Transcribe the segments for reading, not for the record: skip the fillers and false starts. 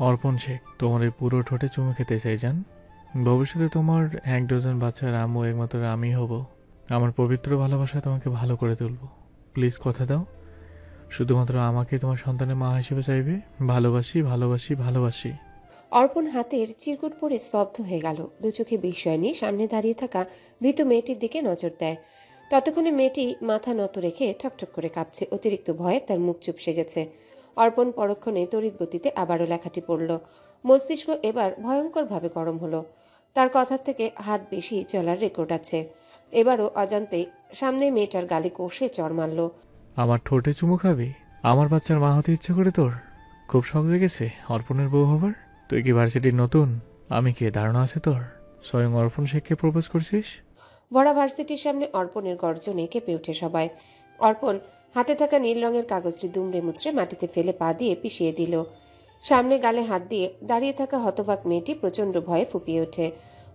অর্পণ শেখ, তোমার এই পুরো ঠোঁটে চুমু খেতে চাই জান। ভবিষ্যতে তোমার 1 ডজন বাচ্চার আম্মু একমাত্র আমি হব। আমার পবিত্র ভালোবাসায় তোমাকে ভালো করে তুলব। প্লিজ কথা দাও, শুধুমাত্র আমাকে তোমার সন্তানের মা হিসেবে চাইবে। ভালোবাসি, ভালোবাসি, ভালোবাসি। অর্পণ হাতের চিরকুট পরে স্তব্ধ হয়ে গেল। দু চোখে বিস্ময় নিয়ে সামনে দাঁড়িয়ে থাকা ভীত মেয়েটির দিকে নজর দেয়। ততক্ষণে মেয়েটি মাথা নত রেখে ঠকঠক করে কাঁপছে। অতিরিক্ত ভয়ে তার মুখ চুপসে গেছে। অর্পণ পরক্ষণে তড়িৎ গতিতে আবারও লেখাটি পড়ল। মস্তিষ্ক এবার ভয়ঙ্করভাবে গরম হলো। তার কথার থেকে হাত বেশি চলার রেকর্ড আছে। এবারও অজান্তেই সামনে মেয়েটার গালে কষে চড় মারল। আমার ঠোঁটে চুমু খাবি? আমার বাচ্চার মা হতে ইচ্ছা করে তোর? খুব শখ লেগেছে অর্পণের বউ হবার? তুই কি ভার্সিটির নতুন? আমি কে ধারণা আছে তোর? স্বয়ং অর্পণ শেখকে প্রপোজ করছিস? ভরা ভার্সিটির সামনে অর্পণের গর্জনে কেঁপে ওঠে সবাই। অর্পণ হাতে থাকা নীল রঙের কাগজটি দুমড়ে মুচড়ে মাটিতে ফেলে পা দিয়ে পিষিয়ে দিল। সামনে গালে হাত দিয়ে দাঁড়িয়ে থাকা হতবাক মেয়েটি প্রচণ্ড ভয়ে ফুপিয়ে ওঠে।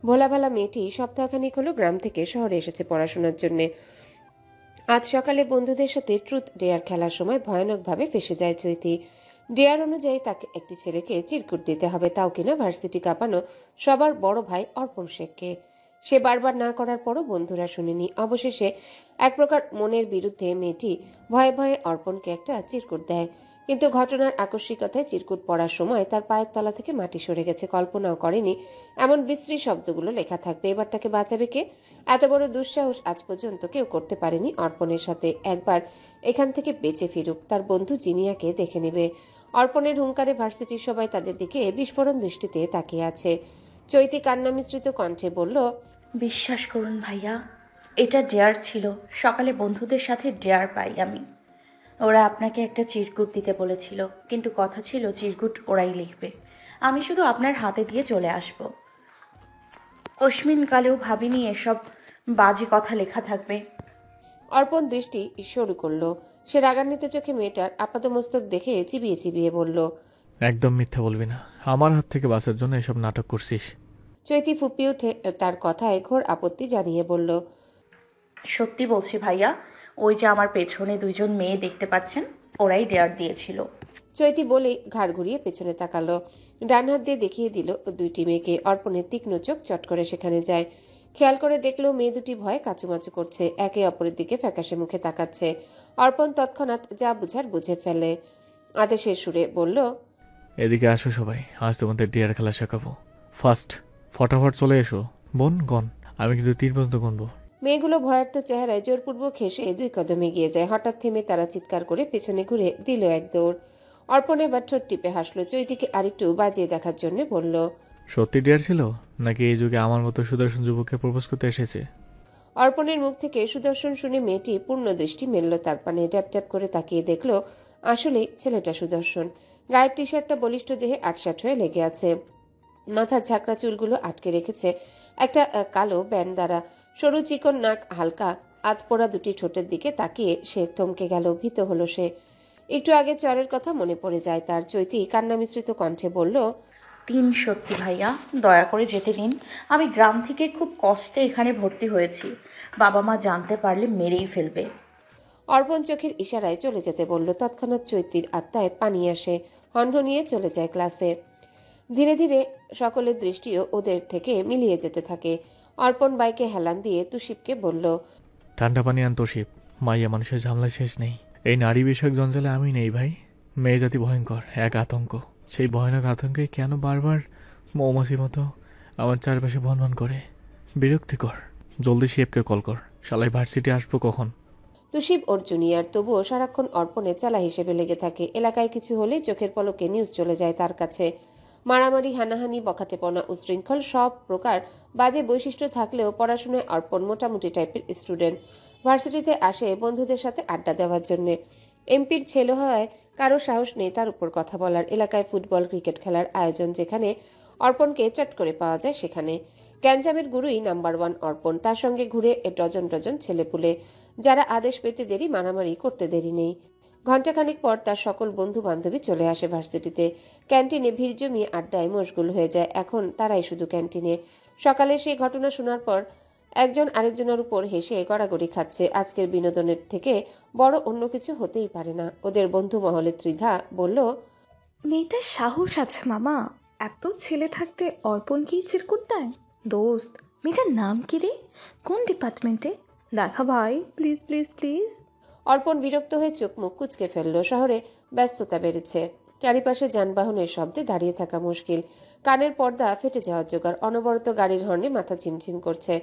ভোলা ভালা মেয়েটি সপ্তাহখানিক হলো গ্রাম থেকে শহরে এসেছে পড়াশোনার জন্য। আজ সকালে বন্ধুদের সাথে ট্রুথ ডেয়ার খেলার সময় ভয়ানকভাবে ফেসে যায় চৈতি। ডেয়ার অনুযায়ী তাকে একটি ছেলেকে চিরকুট দিতে হবে, তাও কিনা ভার্সিটি কাঁপানো সবার বড় ভাই অর্পণ শেখকে। সে বারবার না করার পরও বন্ধুরা শুনেনি। অবশেষে এক প্রকার মনের বিরুদ্ধে মেয়েটি ভয়ে ভয়ে অর্পণকে একটা চিরকুট দেয়। কিন্তু ঘটনার আকস্মিকতায় চিরকুট পড়ার সময় তার পায়ের তলা থেকে মাটি সরে গেছে। কল্পনাও করেনি এমন বিশ্রী শব্দগুলো লেখা থাকবে। এবার তাকে বাঁচাবে কে? এত বড় দুঃসাহস আজ পর্যন্ত কেউ করতে পারেনি অর্পণের সাথে। একবার এখান থেকে বেঁচে ফিরুক, তার বন্ধু জিনিয়াকে দেখে নেবে। অর্পণের হুঙ্কারে ভার্সিটির সবাই তাদের দিকে বিস্ফোরণ দৃষ্টিতে তাকিয়ে আছে। চৈতি কান্না মিশ্রিত কণ্ঠে বলল, বিশ্বাস করুন ভাইয়া, এটা ডেয়ার ছিল। সকালে বন্ধুদের সাথে ডেয়ার পাই আমি। ওরা আপনাকে একটা চিরকুট দিতে বলেছিল, কিন্তু কথা ছিল চিরকুট ওরাই লিখবে, আমি শুধু আপনার হাতে দিয়ে চলে আসব। অস্মিনকালেও ভাবিনি এসব বাজে কথা লেখা থাকবে। অর্পণ দৃষ্টি শুরু করলো। সে রাগান্বিত চোখে মেয়েটার আপাতমস্তক দেখে চিবিয়ে চিবিয়ে বলল, একদম মিথ্যা বলবি না। আমার হাত থেকে বাঁচার জন্য এসব নাটক করছিস। চৈতি ফুপিয়ে উঠে তার কথায় ঘোর আপত্তি জানিয়ে বলল, সত্যি বলছি ভাইয়া, ওই যে আমার পেছনে 2জন মেয়ে দেখতে পাচ্ছেন, ওরাই ডেয়ার দিয়েছিল। চৈতি বলেই ঘাড় ঘুরিয়ে পেছনে তাকালো। ডান হাত দিয়ে দেখিয়ে দিল 2টি মেয়েকে। অর্পণের তীক্ষ্ণ চোখ চট করে সেখানে যায়। খেয়াল করে দেখলো মেয়ে দুটি ভয়ে কাচুমাচু করছে, একে অপরের দিকে ফ্যাকাশে মুখে তাকাচ্ছে। অর্পণ তৎক্ষণাৎ যা বুঝার বুঝে ফেলে। আদেশের সুরে বলল, এদিকে আসো সবাই, আজ তোমাদের ডিয়ার খেলা শেখাবো। ফার্স্ট, ফটাফট চলে এসো। বোন গন, আমি কিন্তু 3 পর্যন্ত গুনবো। মেয়েগুলো ভয়ার্ত চেহারায় জোরপূর্বক হেসে 2 কদম এগিয়ে যায়। হঠাৎ থেমে তারা চিৎকার করে পেছনে ঘুরে দিল এক দৌড়। অর্পণ এবার ঠোঁট টিপে হাসলো। চৈতিকে আরেকটু বাজিয়ে দেখার জন্য বলল, সত্যি ডিয়ার ছিল নাকি এই যুগে আমার মতো সুদর্শন যুবককে প্রপোজ করতে এসেছে? অর্পণের মুখ থেকে সুদর্শন শুনে মেয়েটি পূর্ণ দৃষ্টি মেলল তার পানে। ট্যাপ ট্যাপ করে তাকিয়ে দেখলো আসলে ছেলেটা সুদর্শন। গায়ের টি শার্টটা বলিষ্ঠ দেহে আটসাট হয়ে লেগে আছে। মাথার ঝাঁকড়া চুলগুলো আটকে রেখেছে একটা কালো ব্যান্ড দ্বারা। সরু চিকন নাক, হালকা আধপোড়া 2টি ঠোঁটের দিকে তাকিয়ে সে থমকে গেল। ভীত হলো সে। একটু আগে চরের কথা মনে পড়ে যায় তার। চৈতি কান্না মিশ্রিত কণ্ঠে বলল, 3 সত্যি ভাইয়া, দয়া করে যেতে দিন। আমি গ্রাম থেকে খুব কষ্টে এখানে ভর্তি হয়েছি, বাবা মা জানতে পারলে মেরেই ফেলবে। অর্পণ চোখের ইশারায় চলে যেতে বলল। তৎক্ষণাৎ চৈতির আত্মায় পানি আসে। হনহনিয়ে চলে যায় ক্লাসে। ধীরে ধীরে সকলের দৃষ্টিও ওদের থেকে মিলিয়ে যেতে থাকে। অর্পণ বাইকে হেলান দিয়ে তুষিবকে বলল, ঠান্ডা পানি আন তোষিপ, মাইয়া মানুষের ঝামেলা শেষ নেই। এই নারী বিষয়ক জঞ্জালে আমি নেই ভাই। মেয়ে জাতি ভয়ঙ্কর এক আতঙ্ক। সেই ভয়ানক আতঙ্কে কেন বারবার মৌমাছির মতো আমার চারপাশে ভনভন করে? বিরক্তিকর। জলদি শেপকে কল কর, শালাই ভার্সিটি আসবো কখন? তুষিব ওর জুনিয়র, তবুও সারাক্ষণ অর্পণের চালা হিসেবে লেগে থাকে। এলাকায় কিছু হলেই চোখের পলকে নিউজ চলে যায় তার কাছে। মারামারি, হানাহানি, বখাটেপনা, উশৃঙ্খল সব প্রকার বাজে বৈশিষ্ট্য থাকলেও পড়াশোনায় অর্পণ মোটামুটি টাইপের স্টুডেন্ট। ভার্সিটিতে আসে বন্ধুদের সাথে আড্ডা দেওয়ার জন্য। এমপির ছেলে হওয়ায় কারো সাহস নেই তার উপর কথা বলার। এলাকায় ফুটবল, ক্রিকেট খেলার আয়োজন যেখানে, অর্পণকে চট করে পাওয়া যায় সেখানে। গ্যাঞ্জামের গুরুই নাম্বার 1 অর্পণ। তার সঙ্গে ঘুরে ডজন ডজন ছেলেপুলে, যারা আদেশ পেতে দেরি, মারামারি করতে দেরি নেই। ঘণ্টাখানিক পর তার সকল বন্ধু বান্ধবী চলে আসে ভার্সিটিতে। ক্যান্টিনে ভিড় জমিয়ে আড্ডায় মশগুল হয়ে যায় এখন তারাই শুধু ক্যান্টিনে। সকালে সেই ঘটনা শোনার পর একজন আরেকজনের উপর হেসে গড়াগড়ি খাচ্ছে। আজকের বিনোদনের থেকে বড় অন্য কিছু হতেই পারে না। ওদের বন্ধু মহলে ত্রিধা বলল, মেয়েটার সাহস আছে মামা, এত ছেলে থাকতে অর্পণ কি চিরকুট দেয়? দোস্ত, মেয়েটার নাম কি রে? কোন ডিপার্টমেন্টে? দেখা ভাই, প্লিজ প্লিজ প্লিজ। অর্পণ বিরক্ত হয়ে চোখ মুখ কুঁচকে ফেলল। শহরে ব্যস্ততা বেড়েছে, চারিপাশে যানবাহনের শব্দে দাঁড়িয়ে থাকা মুশকিল। কানের পর্দা ফেটে যাওয়ার জোগাড়। অনবরত গাড়ির হর্নে মাথা ঝিমঝিম করছে।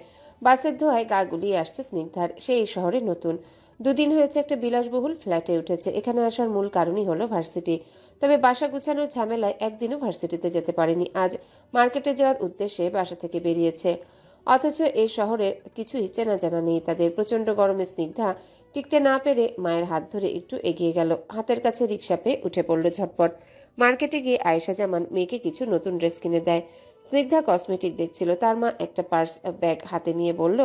বাসের ধোঁয়ায় গা গুলিয়ে আসছে স্নিগ্ধার। সে এই শহরে নতুন, দুদিন হয়েছে একটা বিলাসবহুল ফ্ল্যাটে উঠেছে। এখানে আসার মূল কারণই হলো ভার্সিটি। তবে বাসা গুছানোর ঝামেলায় একদিনও ভার্সিটিতে যেতে পারেনি। আজ মার্কেটে যাওয়ার উদ্দেশ্যে বাসা থেকে বেরিয়েছে। অথচ এই শহরে কিছুই চেনা জানা নেই তাদের। প্রচন্ড গরমে স্নিগ্ধা টিকতে না পেরে মায়ের হাত ধরে একটু এগিয়ে গেল। হাতের কাছে রিকশা পেয়ে উঠে পড়ল ঝটপট। মার্কেটে গিয়ে আয়েশা জামান মেয়েকে কিছু নতুন ড্রেস কিনে দেয়। স্নিগ্ধা কসমেটিক দেখছিল। তার মা একটা পার্স ব্যাগ হাতে নিয়ে বলল,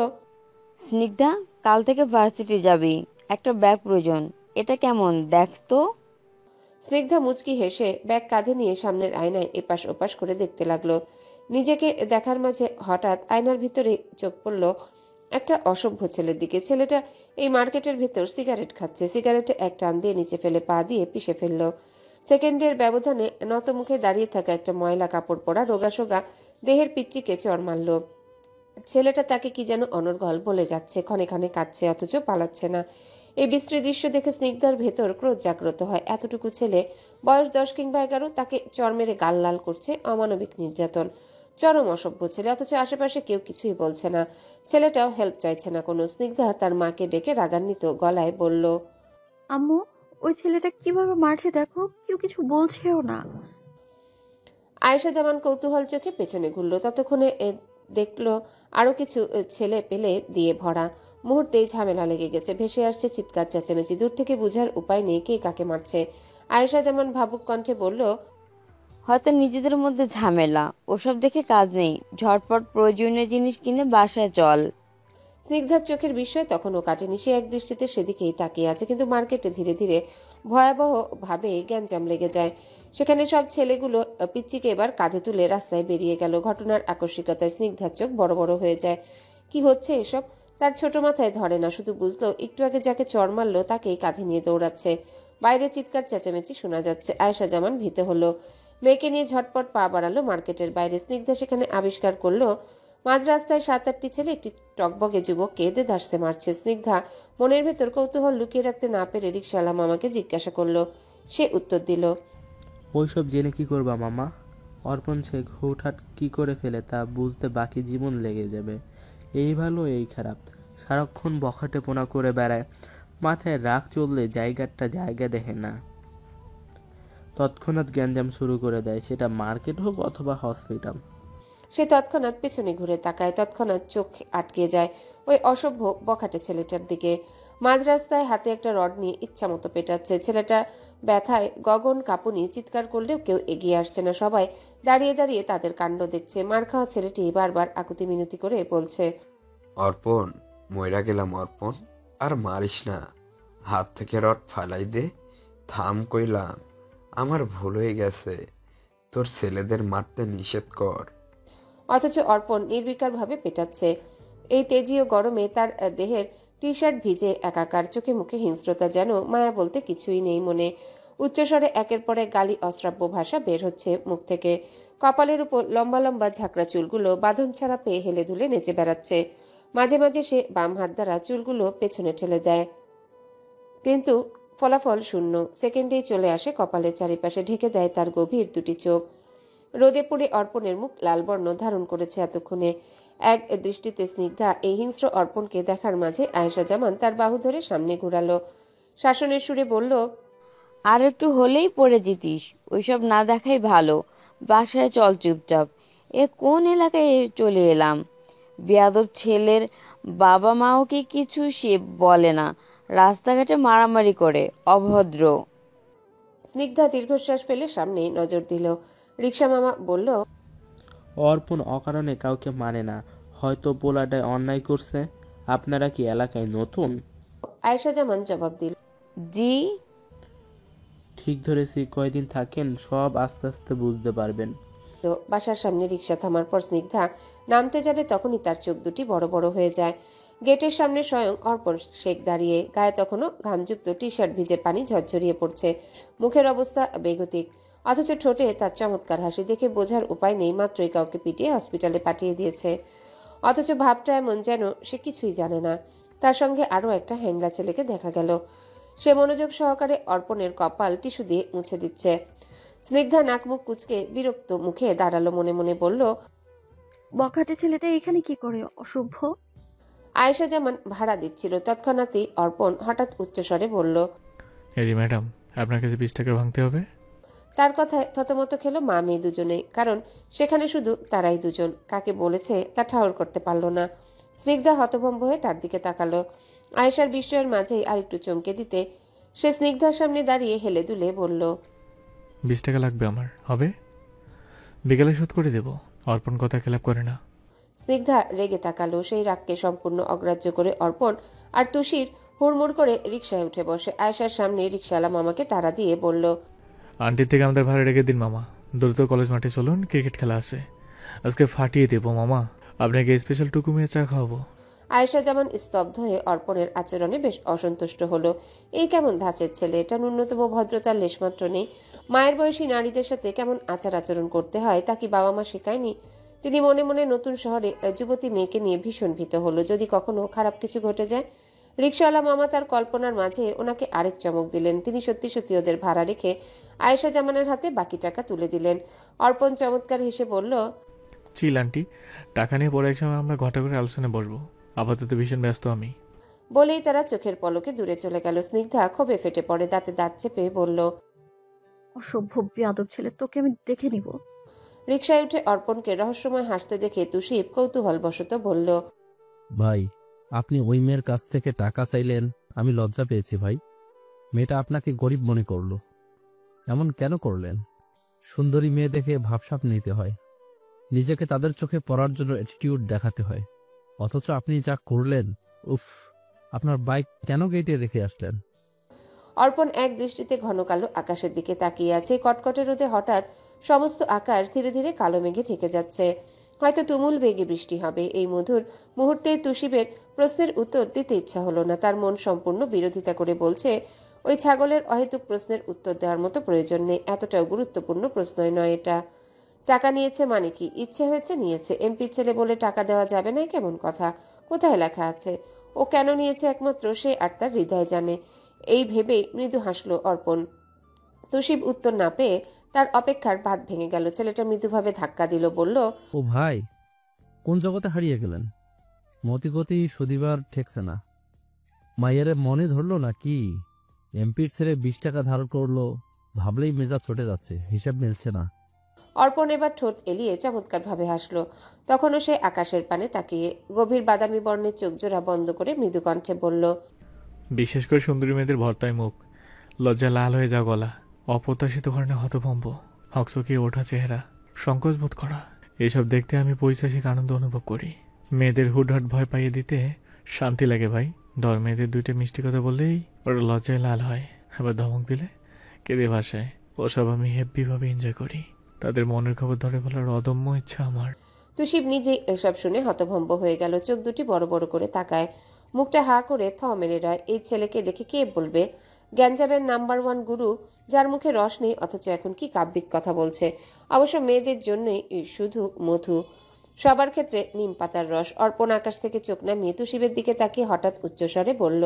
স্নিগ্ধা, কাল থেকে ভার্সিটি যাবি, একটা ব্যাগ প্রয়োজন। এটা কেমন দেখ তো। স্নিগ্ধা মুচকি হেসে ব্যাগ কাঁধে নিয়ে সামনের আয়নায় এপাশ ওপাশ করে দেখতে লাগলো। নিজেকে দেখার মাঝে হঠাৎ আয়নার ভিতরে চোখ পড়ল একটা অসভ্য ছেলের দিকে। ছেলেটা এই মার্কেটের ভেতর সিগারেট খাচ্ছে। সিগারেটে এক টান দিয়ে নিচে ফেলে পা দিয়ে পিষে ফেলল। সেকেন্ডের ব্যবধানে নত মুখে দাঁড়িয়ে থাকা একটা ময়লা কাপড় পরা রোগাসোগা দেহের পিচ্চিকে চড় মারল। ছেলেটা তাকে কি যেন অনর্গল বলে যাচ্ছে, ক্ষণে ক্ষণে কাঁদছে, অথচ পালাচ্ছে না। এই বিশ্রী দৃশ্য দেখে স্নিগ্ধার ভেতর ক্রোধ জাগ্রত হয়। এতটুকু ছেলে, বয়স 10 কিংবা 11, তাকে চর মেরে গাল লাল করছে। অমানবিক নির্যাতন, চরম অসভ্য ছেলে। অথচ আশেপাশে কেউ কিছুই বলছে না। ছেলেটাও হেল্প চাইছে না কোনো। স্নিগ্ধা তার মাকে ডেকে রাগান্বিত গলায় বলল, আম্মু, ওই ছেলেটা কিভাবে মারছে দেখো, কেউ কিছু বলছেও না। আয়েশা জামান কৌতূহল চোখে পেছনে ঘুরল। ততক্ষণে দেখলো আরো কিছু ছেলে পেলে দিয়ে ভরা। মুহূর্তেই ঝামেলা লেগে গেছে। ভেসে আসছে চিৎকার চেঁচামেচি। দূর থেকে বুঝার উপায় নেই কে কাকে মারছে। আয়েশা জামান ভাবুক কণ্ঠে বলল, হয়তো নিজেদের মধ্যে ঝামেলা, ওসব দেখে কাজ নেই। ঝটপট প্রয়োজনীয় জিনিস কিনে বাসায় চল। স্নিগ্ধার চোখের বিস্ময় তখনও কাটেনি। সে এক দৃষ্টিতে সেদিকেই তাকিয়ে আছে। কিন্তু মার্কেটে ধীরে ধীরে ভয়াবহ ভাবে গ্যাঞ্জাম লেগে যায়। সেখানে সব ছেলেগুলো পিচ্চিকে এবার কাঁধে তুলে রাস্তায় বেরিয়ে গেল। ঘটনার আকস্মিকতায় স্নিগ্ধার চোখ বড় বড় হয়ে যায়। কি হচ্ছে এসব? তার ছোট মাথায় ধরে না। শুধু বুঝলো একটু আগে যাকে চড় মারলো তাকেই কাঁধে নিয়ে দৌড়াচ্ছে। বাইরে চিৎকার চেঁচামেচি শোনা যাচ্ছে। আয়েশা জামান ভীত হলো। মেয়েকে নিয়ে ঝটপট পা বাড়ালো মার্কেটের বাইরে। স্নিগ্ধা সেখানে আবিষ্কার করলো মাঝ রাস্তায় 7-8টি ছেলে একটি টকবগে যুবককে দেদারসে মারছে। স্নিগ্ধা মনের ভেতর কৌতূহল লুকিয়ে রাখতে না পেরে রিকশাওয়ালা মামাকে জিজ্ঞাসা করলো। সে উত্তর দিল, ওইসব জেনে কি করবা মামা? অর্পণ সে হুটহাট কি করে ফেলে তা বুঝতে বাকি জীবন লেগে যাবে। এই ভালো এই খারাপ, সারাক্ষণ বখাটে পোনা করে বেড়ায়। মাথায় রাগ চললে জায়গা দেখে না, তৎক্ষণাৎ গ্যাঞ্জাম শুরু করে দেয়, সেটা মার্কেট হোক অথবা হসপিটাল। সে তৎক্ষণাৎ পেছনে ঘুরে তাকায়। তৎক্ষণাৎ চোখ আটকে যায় ওই অসভ্য বখাটে ছেলেটার দিকে। মাঝ রাস্তায় হাতে একটা রড নিয়ে ইচ্ছা মতো পেটাচ্ছে। ছেলেটা ব্যথায় গগন কাঁপুনি। চিৎকার করলেও কেউ এগিয়ে আসছে না। সবাই দাঁড়িয়ে দাঁড়িয়ে তাদের কাণ্ড দেখছে। মার খাওয়া ছেলেটি বারবার আকুতি মিনতি করে বলছে, অর্পণ, মইরা গেলাম অর্পণ, আর মারিস না, হাত থেকে রড ফালাই দে, থাম কইলাম, আমার ভুল হয়ে গেছে, তোর ছেলেদের মারতে নিষেধ কর। অথচ অর্পণ নির্বিকারভাবে পেটাচ্ছে। এই তেজীয় গরমে তার দেহের টি শার্ট ভিজে একাকার। চোখে মুখে হিংস্রতা, যেন মায়া বলতে কিছুই নেই মনে। উচ্চস্বরে একের পর এক গালি অশ্রাব্য ভাষা বের হচ্ছে মুখ থেকে। কপালের উপর লম্বা লম্বা ঝাঁকড়া চুলগুলো বাঁধন ছাড়া পেয়ে হেলে দুলে নেচে বেড়াচ্ছে। মাঝে মাঝে সে বাম হাত দ্বারা চুলগুলো পেছনে ঠেলে দেয়, কিন্তু ফলাফল শূন্য। সেকেন্ডেই চলে আসে কপালের চারিপাশে, ঢেকে দেয় তার গভীর দুটি চোখ। রোদে পড়ে অর্পণের মুখ লাল বর্ণ ধারণ করেছে এতক্ষণে। এক দৃষ্টিতে স্নিগ্ধা এই হিংস্র অর্পণকে দেখার মাঝে আয়েশা জামান তার বাহু ধরে সামনে ঘুরালো। শাসনের সুরে বলল, আর একটু হলেই পড়ে যেতিস, ওইসব না দেখাই ভালো। বাসায় চল চুপচাপ। এ কোন এলাকায় চলে এলাম? বেয়াদব ছেলের বাবা মাও কি কিছু সে বলে না, রাস্তাঘাটে মারামারি করে, অভদ্র। স্নিগ্ধা দীর্ঘশ্বাস ফেলে সামনে নজর দিল। রিকশা মামা বলল, অর্পণ অকারণে কাউকে মানে না, হয়তো পোলাটায় অন্যায় করছে। আপনারা কি এলাকায় নতুন? আয়েশা জামান জবাব দিল, জি। ঠিক ধরেছি, কয়দিন থাকেন, সব আস্তে আস্তে বুঝতে পারবেন। তো বাসার সামনে রিক্সা থামার পর স্নিগ্ধা নামতে যাবে তখনই তার চোখ দুটি বড় বড় হয়ে যায়। গেটের সামনে স্বয়ং অর্পণ শেখ দাঁড়িয়ে, গায়ে তখনও ঘামযুক্ত টি শার্ট ভিজে পানি ঝরঝরিয়ে পড়ছে, মুখের অবস্থা বেগতিক, অথচ ঠোঁটে তার চমৎকার হাসি দেখে বোঝার উপায় নেই মাত্রই কাউকে পিটিয়ে হসপিটালে পাঠিয়ে দিয়েছে। অথচ ভাবটা এমন যেন সে কিছুই জানে না। তার সঙ্গে আরও একটা হ্যাংলা ছেলেকে দেখা গেল। সে মনোযোগ সহকারে অর্পণের কপাল টিস্যু দিয়ে মুছে দিচ্ছে। স্নিগ্ধা নাক মুখ কুচকে বিরক্ত মুখে দাঁড়ালো, মনে মনে বলল, বখাটে ছেলেটা এখানে কি করে? অসভ্য। আয়েশা যেমন ভাড়া দিচ্ছিল তৎক্ষণাৎই অর্পণ হঠাৎ উচ্চস্বরে বলল, এই যে ম্যাডাম, আপনার কাছে 20 টাকা ভাঙতে হবে। তার কথায় থতমত খেলো মা মেয়ে দুজনেই, কারণ সেখানে শুধু তারাই দুজন। কাকে বলেছে তা ঠাউর করতে পারল না। স্নিগ্ধা হতভম্ব হয়ে তার দিকে তাকালো। আয়েশার বিস্ময়ের মাঝেই আরেকটু চমকে দিতে সে স্নিগ্ধার সামনে দাঁড়িয়ে হেলে দুলে বলল, 20 টাকা লাগবে আমার, হবে? বিকালে শোধ করে দেব। অর্পণ কথা খেলাপ করে না। স্নিগ্ধা রেগে তাকালো। সেই রাগকে সম্পূর্ণ অগ্রাহ্য করে অর্পণ আর তুষির হুড়মুড় করে রিকশায় উঠে বসে। আয়েশার সামনে রিকশাওয়ালা মামাকে তাড়া দিয়ে বলল, আন্টির থেকে আমাদের ভাড়া রেখে দিন মামা। দ্রুত কলেজ মাঠে চলুন, ক্রিকেট খেলা আছে। আজকে ফাটিয়ে দেবো মামা, আপনাকে স্পেশাল টুকু মেয়ে চা খাওয়াবো। আয়েশা যেমন স্তব্ধ হয়ে অর্পণের আচরণে বেশ অসন্তুষ্ট হলো। এই কেমন ধাঁচের ছেলে, এটা ন্যূনতম ভদ্রতার লেশমাত্র নেই। মায়ের বয়সী নারীদের সাথে কেমন আচার আচরণ করতে হয় তা কি বাবা মা শেখায়নি? তিনি মনে মনে নতুন শহরে যুবতী মেয়েকে নিয়ে ভীষণ ভীত হলো, যদি কখনো খারাপ কিছু ঘটে যায়। রিকশাওয়ালা মামা তার কল্পনার মাঝে ওনাকে আরেক চমক দিলেন। তিনি সত্যি সত্যি ওদের ভাড়া রেখে আয়েশা জামানের হাতে বাকি টাকা তুলে দিলেন। অর্পণ চমৎকার হেসে বলল, চিল আন্টি, টাকা নিয়ে পরে এক সময় আমরা ঘটা করে আলোচনায় বসবো। আপাতত ভীষণ ব্যস্ত আমি। বলেই তারা চোখের পলকে দূরে চলে গেল। স্নিগ্ধা ক্ষোভে ফেটে পড়ে, দাঁতে দাঁত চেপে বলল, অসভ্য বেয়াদব ছেলে, তোকে আমি দেখে নিব। রিকশায় উঠে অর্পণকে রহস্যময় হাসতে দেখে তুষিব কৌতূহলবশত বলল, ভাই, আপনি ওই মেয়ের কাছ থেকে টাকা চাইলেন, আমি লজ্জা পেয়েছি ভাই। মেয়েটা আপনাকে গরিব মনে করলো, এমন কেন করলেন? সুন্দরী মেয়ে দেখে ভাবসাব নিতে হয়, নিজেকে তাদের চোখে পড়ার জন্য অ্যাটিটিউড দেখাতে হয়, অথচ আপনি যা করলেন, উফ! আপনার বাইক কেন গেটে রেখে আসলেন? অর্পণ এক দৃষ্টিতে ঘন কালো আকাশের দিকে তাকিয়ে আছে। কটকটে রোদে হঠাৎ সমস্ত আকাশ ধীরে ধীরে কালো মেঘে ঢেকে যাচ্ছে। হয়তো তুমুল বেগে বৃষ্টি হবে। এই মধুর মুহূর্তে তুষিবের প্রশ্নের উত্তর দিতে ইচ্ছা হলো না। তার মন সম্পূর্ণ বিরোধিতা করে বলছে, ওই ছাগলের অহেতুক প্রশ্নের উত্তর দেওয়ার মতো প্রয়োজন নেই। এতটাও গুরুত্বপূর্ণ প্রশ্নই নয় এটা। টাকা নিয়েছে মানে কি? ইচ্ছে হয়েছে নিয়েছে। এমপির ছেলে বলে টাকা দেওয়া যাবে না, কেমন কথা? কোথায় লেখা আছে? ও কেন নিয়েছে একমাত্র সে আর তার হৃদয় জানে। এই ভেবেই মৃদু হাসল অর্পণ। তুষিব উত্তর না পেয়ে তার অপেক্ষার বাঁধ ভেঙে গেল। ছেলেটা মৃদুভাবে ধাক্কা দিল, বলল, ও ভাই, কোন জগতে হারিয়ে গেলেন? মতিগতি শুধিবার ঠেকছে না। মাইয়ারে মনে ধরলো না কি? এমপির ছেলে 20 টাকা ধার করলো, ভাবলেই মেজাজ চটে যাচ্ছে, হিসাব মিলছে না। অর্পণ এবার ঠোঁট এলিয়ে চমৎকারভাবে হাসল। তখনও সে আকাশের পানে তাকিয়ে গভীর বাদামি বর্ণের চোখ জোড়া বন্ধ করে মৃদু কণ্ঠে বলল, বিশেষ করে সুন্দরী মেয়েদের ভর্তায় মুখ, লজ্জা লাল হয়ে যাওয়া গলা, অপ্রত্যাশিত কারণে হতভম্ব, হকচকিয়ে ওঠা চেহারা, সংকোচ বোধ করা, এসব দেখতে আমি পৈশাচিক আনন্দ অনুভব করি। মেয়েদের হুটহাট ভয় পাইয়ে দিতে শান্তি লাগে ভাই। দর মেয়েদের 2টা মিষ্টি কথা বললেই ওরা লজ্জায় লাল হয়, আবার ধমক দিলে কেঁদে ভাসায়। ওসব আমি হ্যাপিভাবে এনজয় করি। তাদের মনের খবর ধরে বলার অদম্য ইচ্ছা আমার। তুষিব নিজেই এসব শুনে হতভম্ব হয়ে গেল। চোখ দুটি বড় বড় করে তাকায়, মুখটা হা করে থ মেরে রয়। এই ছেলেকে দেখে কে বলবে গ্যাঞ্জামের নাম্বার 1 গুরু, যার মুখে রস নেই অথচ এখন কি কাব্যিক কথা বলছে। অবশ্য মেয়েদের জন্যই শুধু মধু, সবার ক্ষেত্রে নিম পাতার রস। অর্পণ আকাশ থেকে চোখ নামিয়ে তুষিবের দিকে তাকিয়ে হঠাৎ উচ্চস্বরে বলল,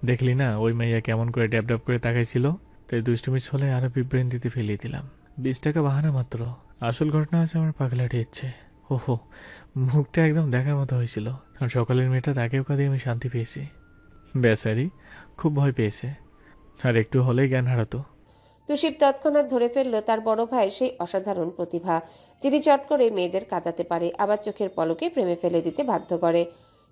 দেখলি না ওই মাইয়া কেমন করে ড্যাব ড্যাব করে তাকাইছিল? তাই দুষ্টুমি ছলে আরো বিভ্রান্তিতে ফেলিয়ে দিলাম। 20 টাকা বাহানা মাত্র, আসল ঘটনা আছে আমার পাগলাটে ইচ্ছে। ওহো, মুখটা একদম দেখার মতো হয়েছিল। কারণ সকালের মেয়েটা তাকে ওকা দিয়ে আমি শান্তি পেয়েছি। বেচারি খুব ভয় পেয়েছে, আর একটু হলেই জ্ঞান হারাতো। তুষিব তৎক্ষণাৎ ধরে ফেলল তার বড় ভাই সেই অসাধারণ প্রতিভা, যিনি চট করে মেয়েদের কাঁদাতে পারে, আবার চোখের পলকে প্রেমে ফেলে দিতে বাধ্য করে।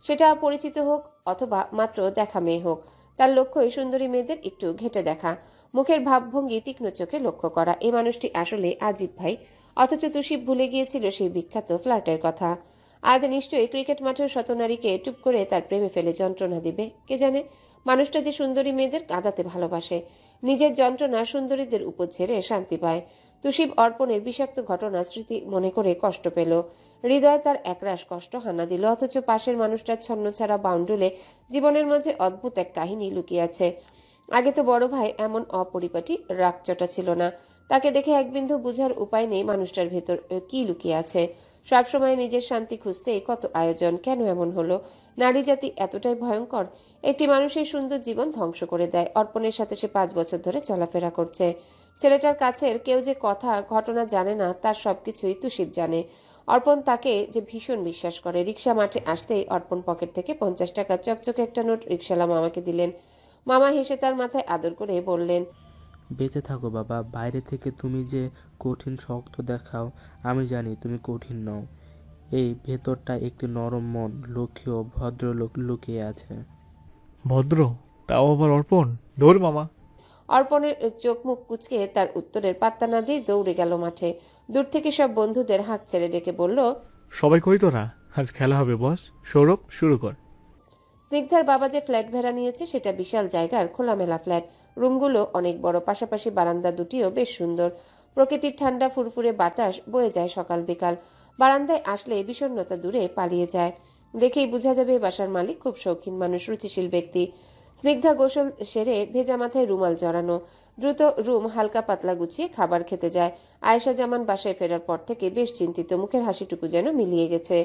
সেটা পরিচিত হোক অথবা মাত্র দেখা মেয়ে হোক, তার লক্ষ্যই সুন্দরী মেয়েদের একটু ঘেঁটে দেখা, মুখের ভাবভঙ্গি তীক্ষ্ণ চোখে লক্ষ্য করা। এই মানুষটি আসলে আজিব ভাই, অথচ তুষিব ভুলে গিয়েছিল সেই বিখ্যাত ফ্ল্যাটের কথা। আজ নিশ্চয়ই ক্রিকেট মাঠের শতনারীকে টুপ করে তার প্রেমে ফেলে যন্ত্রণা দিবে। কে জানে মানুষটা যে সুন্দরী মেয়েদের কাঁদাতে ভালোবাসে, নিজের যন্ত্রণা সুন্দরীদের উপর ছেড়ে শান্তি পায়। তুষিব অর্পণের বিষাক্ত ঘটনা স্মৃতি মনে করে কষ্ট পেল। হৃদয়ে তার একরাশ কষ্ট হানা দিল, অথচ পাশের মানুষটার ছন্নছাড়া বাউন্ডুলে জীবনের মাঝে অদ্ভুত এক কাহিনী লুকিয়ে আছে। আগে তো বড় ভাই এমন অপরিপাটি রাগচটা ছিল না। তাকে দেখে এক বিন্দু বুঝার উপায় নেই মানুষটার ভেতর কি লুকিয়ে আছে। সবসময় নিজের শান্তি খুঁজতেই কত আয়োজন, কেন এমন হলো? নারী জাতি এতটাই ভয়ঙ্কর, একটি মানুষের সুন্দর জীবন ধ্বংস করে দেয়। অর্পণের সাথে সে 5 বছর ধরে চলাফেরা করছে। ছেলেটার কাছের কেউ যে কথা ঘটনা জানে না, তার সবকিছুই তুষিব জানে। অর্পণ তাকে যে ভীষণ বিশ্বাস করে। রিক্সা মাঠে আসতেই অর্পণ পকেট থেকে 50 টাকা চকচকে একটা নোট রিক্সাওয়ালা মামাকে দিলেন। মামা হেসে তার মাথায় আদর করে বললেন, বেঁচে থাকো বাবা। বাইরে থেকে তুমি যে কঠিন শক্ত দেখাও, আমি জানি তুমি কঠিন নও। এই ভেতরটা একটি নরম মন, লক্ষ্মী ও ভদ্রলোক লুকিয়ে আছে। ভদ্র? তাও আবার অর্পণ? দৌড় মামা। অর্পণের চোখ মুখ কুচকে তার উত্তরের পাত্তা না দিয়ে দৌড়ে গেল মাঠে। দূর থেকে সব বন্ধুদের হাঁক ছেড়ে ডেকে বলল, সবাই কই তোরা? আজ খেলা হবে বস। সৌরভ, শুরু কর। স্নিগ্ধার বাবা যে ফ্ল্যাট ভাড়া নিয়েছে সেটা বিশাল জায়গার খোলামেলা ফ্ল্যাট। রুমগুলো অনেক বড়, পাশাপাশি বারান্দা দুটিও বেশ সুন্দর। প্রকৃতির ঠান্ডা ফুরফুরে বাতাস বয়ে যায় সকাল বিকাল। বারান্দায় আসলে বিষণ্ণতা দূরে পালিয়ে যায়। দেখেই বোঝা যাবে বাসার মালিক খুব শৌখিন মানুষ, রুচিশীল ব্যক্তি। স্নিগ্ধা গোসল সেরে ভেজা মাথায় রুমাল জড়ানো, দ্রুত রুম হালকা পাতলা গুছিয়ে খাবার খেতে যায়। আয়েশা জামান বাসায় ফেরার পর থেকে বেশ চিন্তিত, মুখের হাসিটুকু যেন মিলিয়ে গেছে।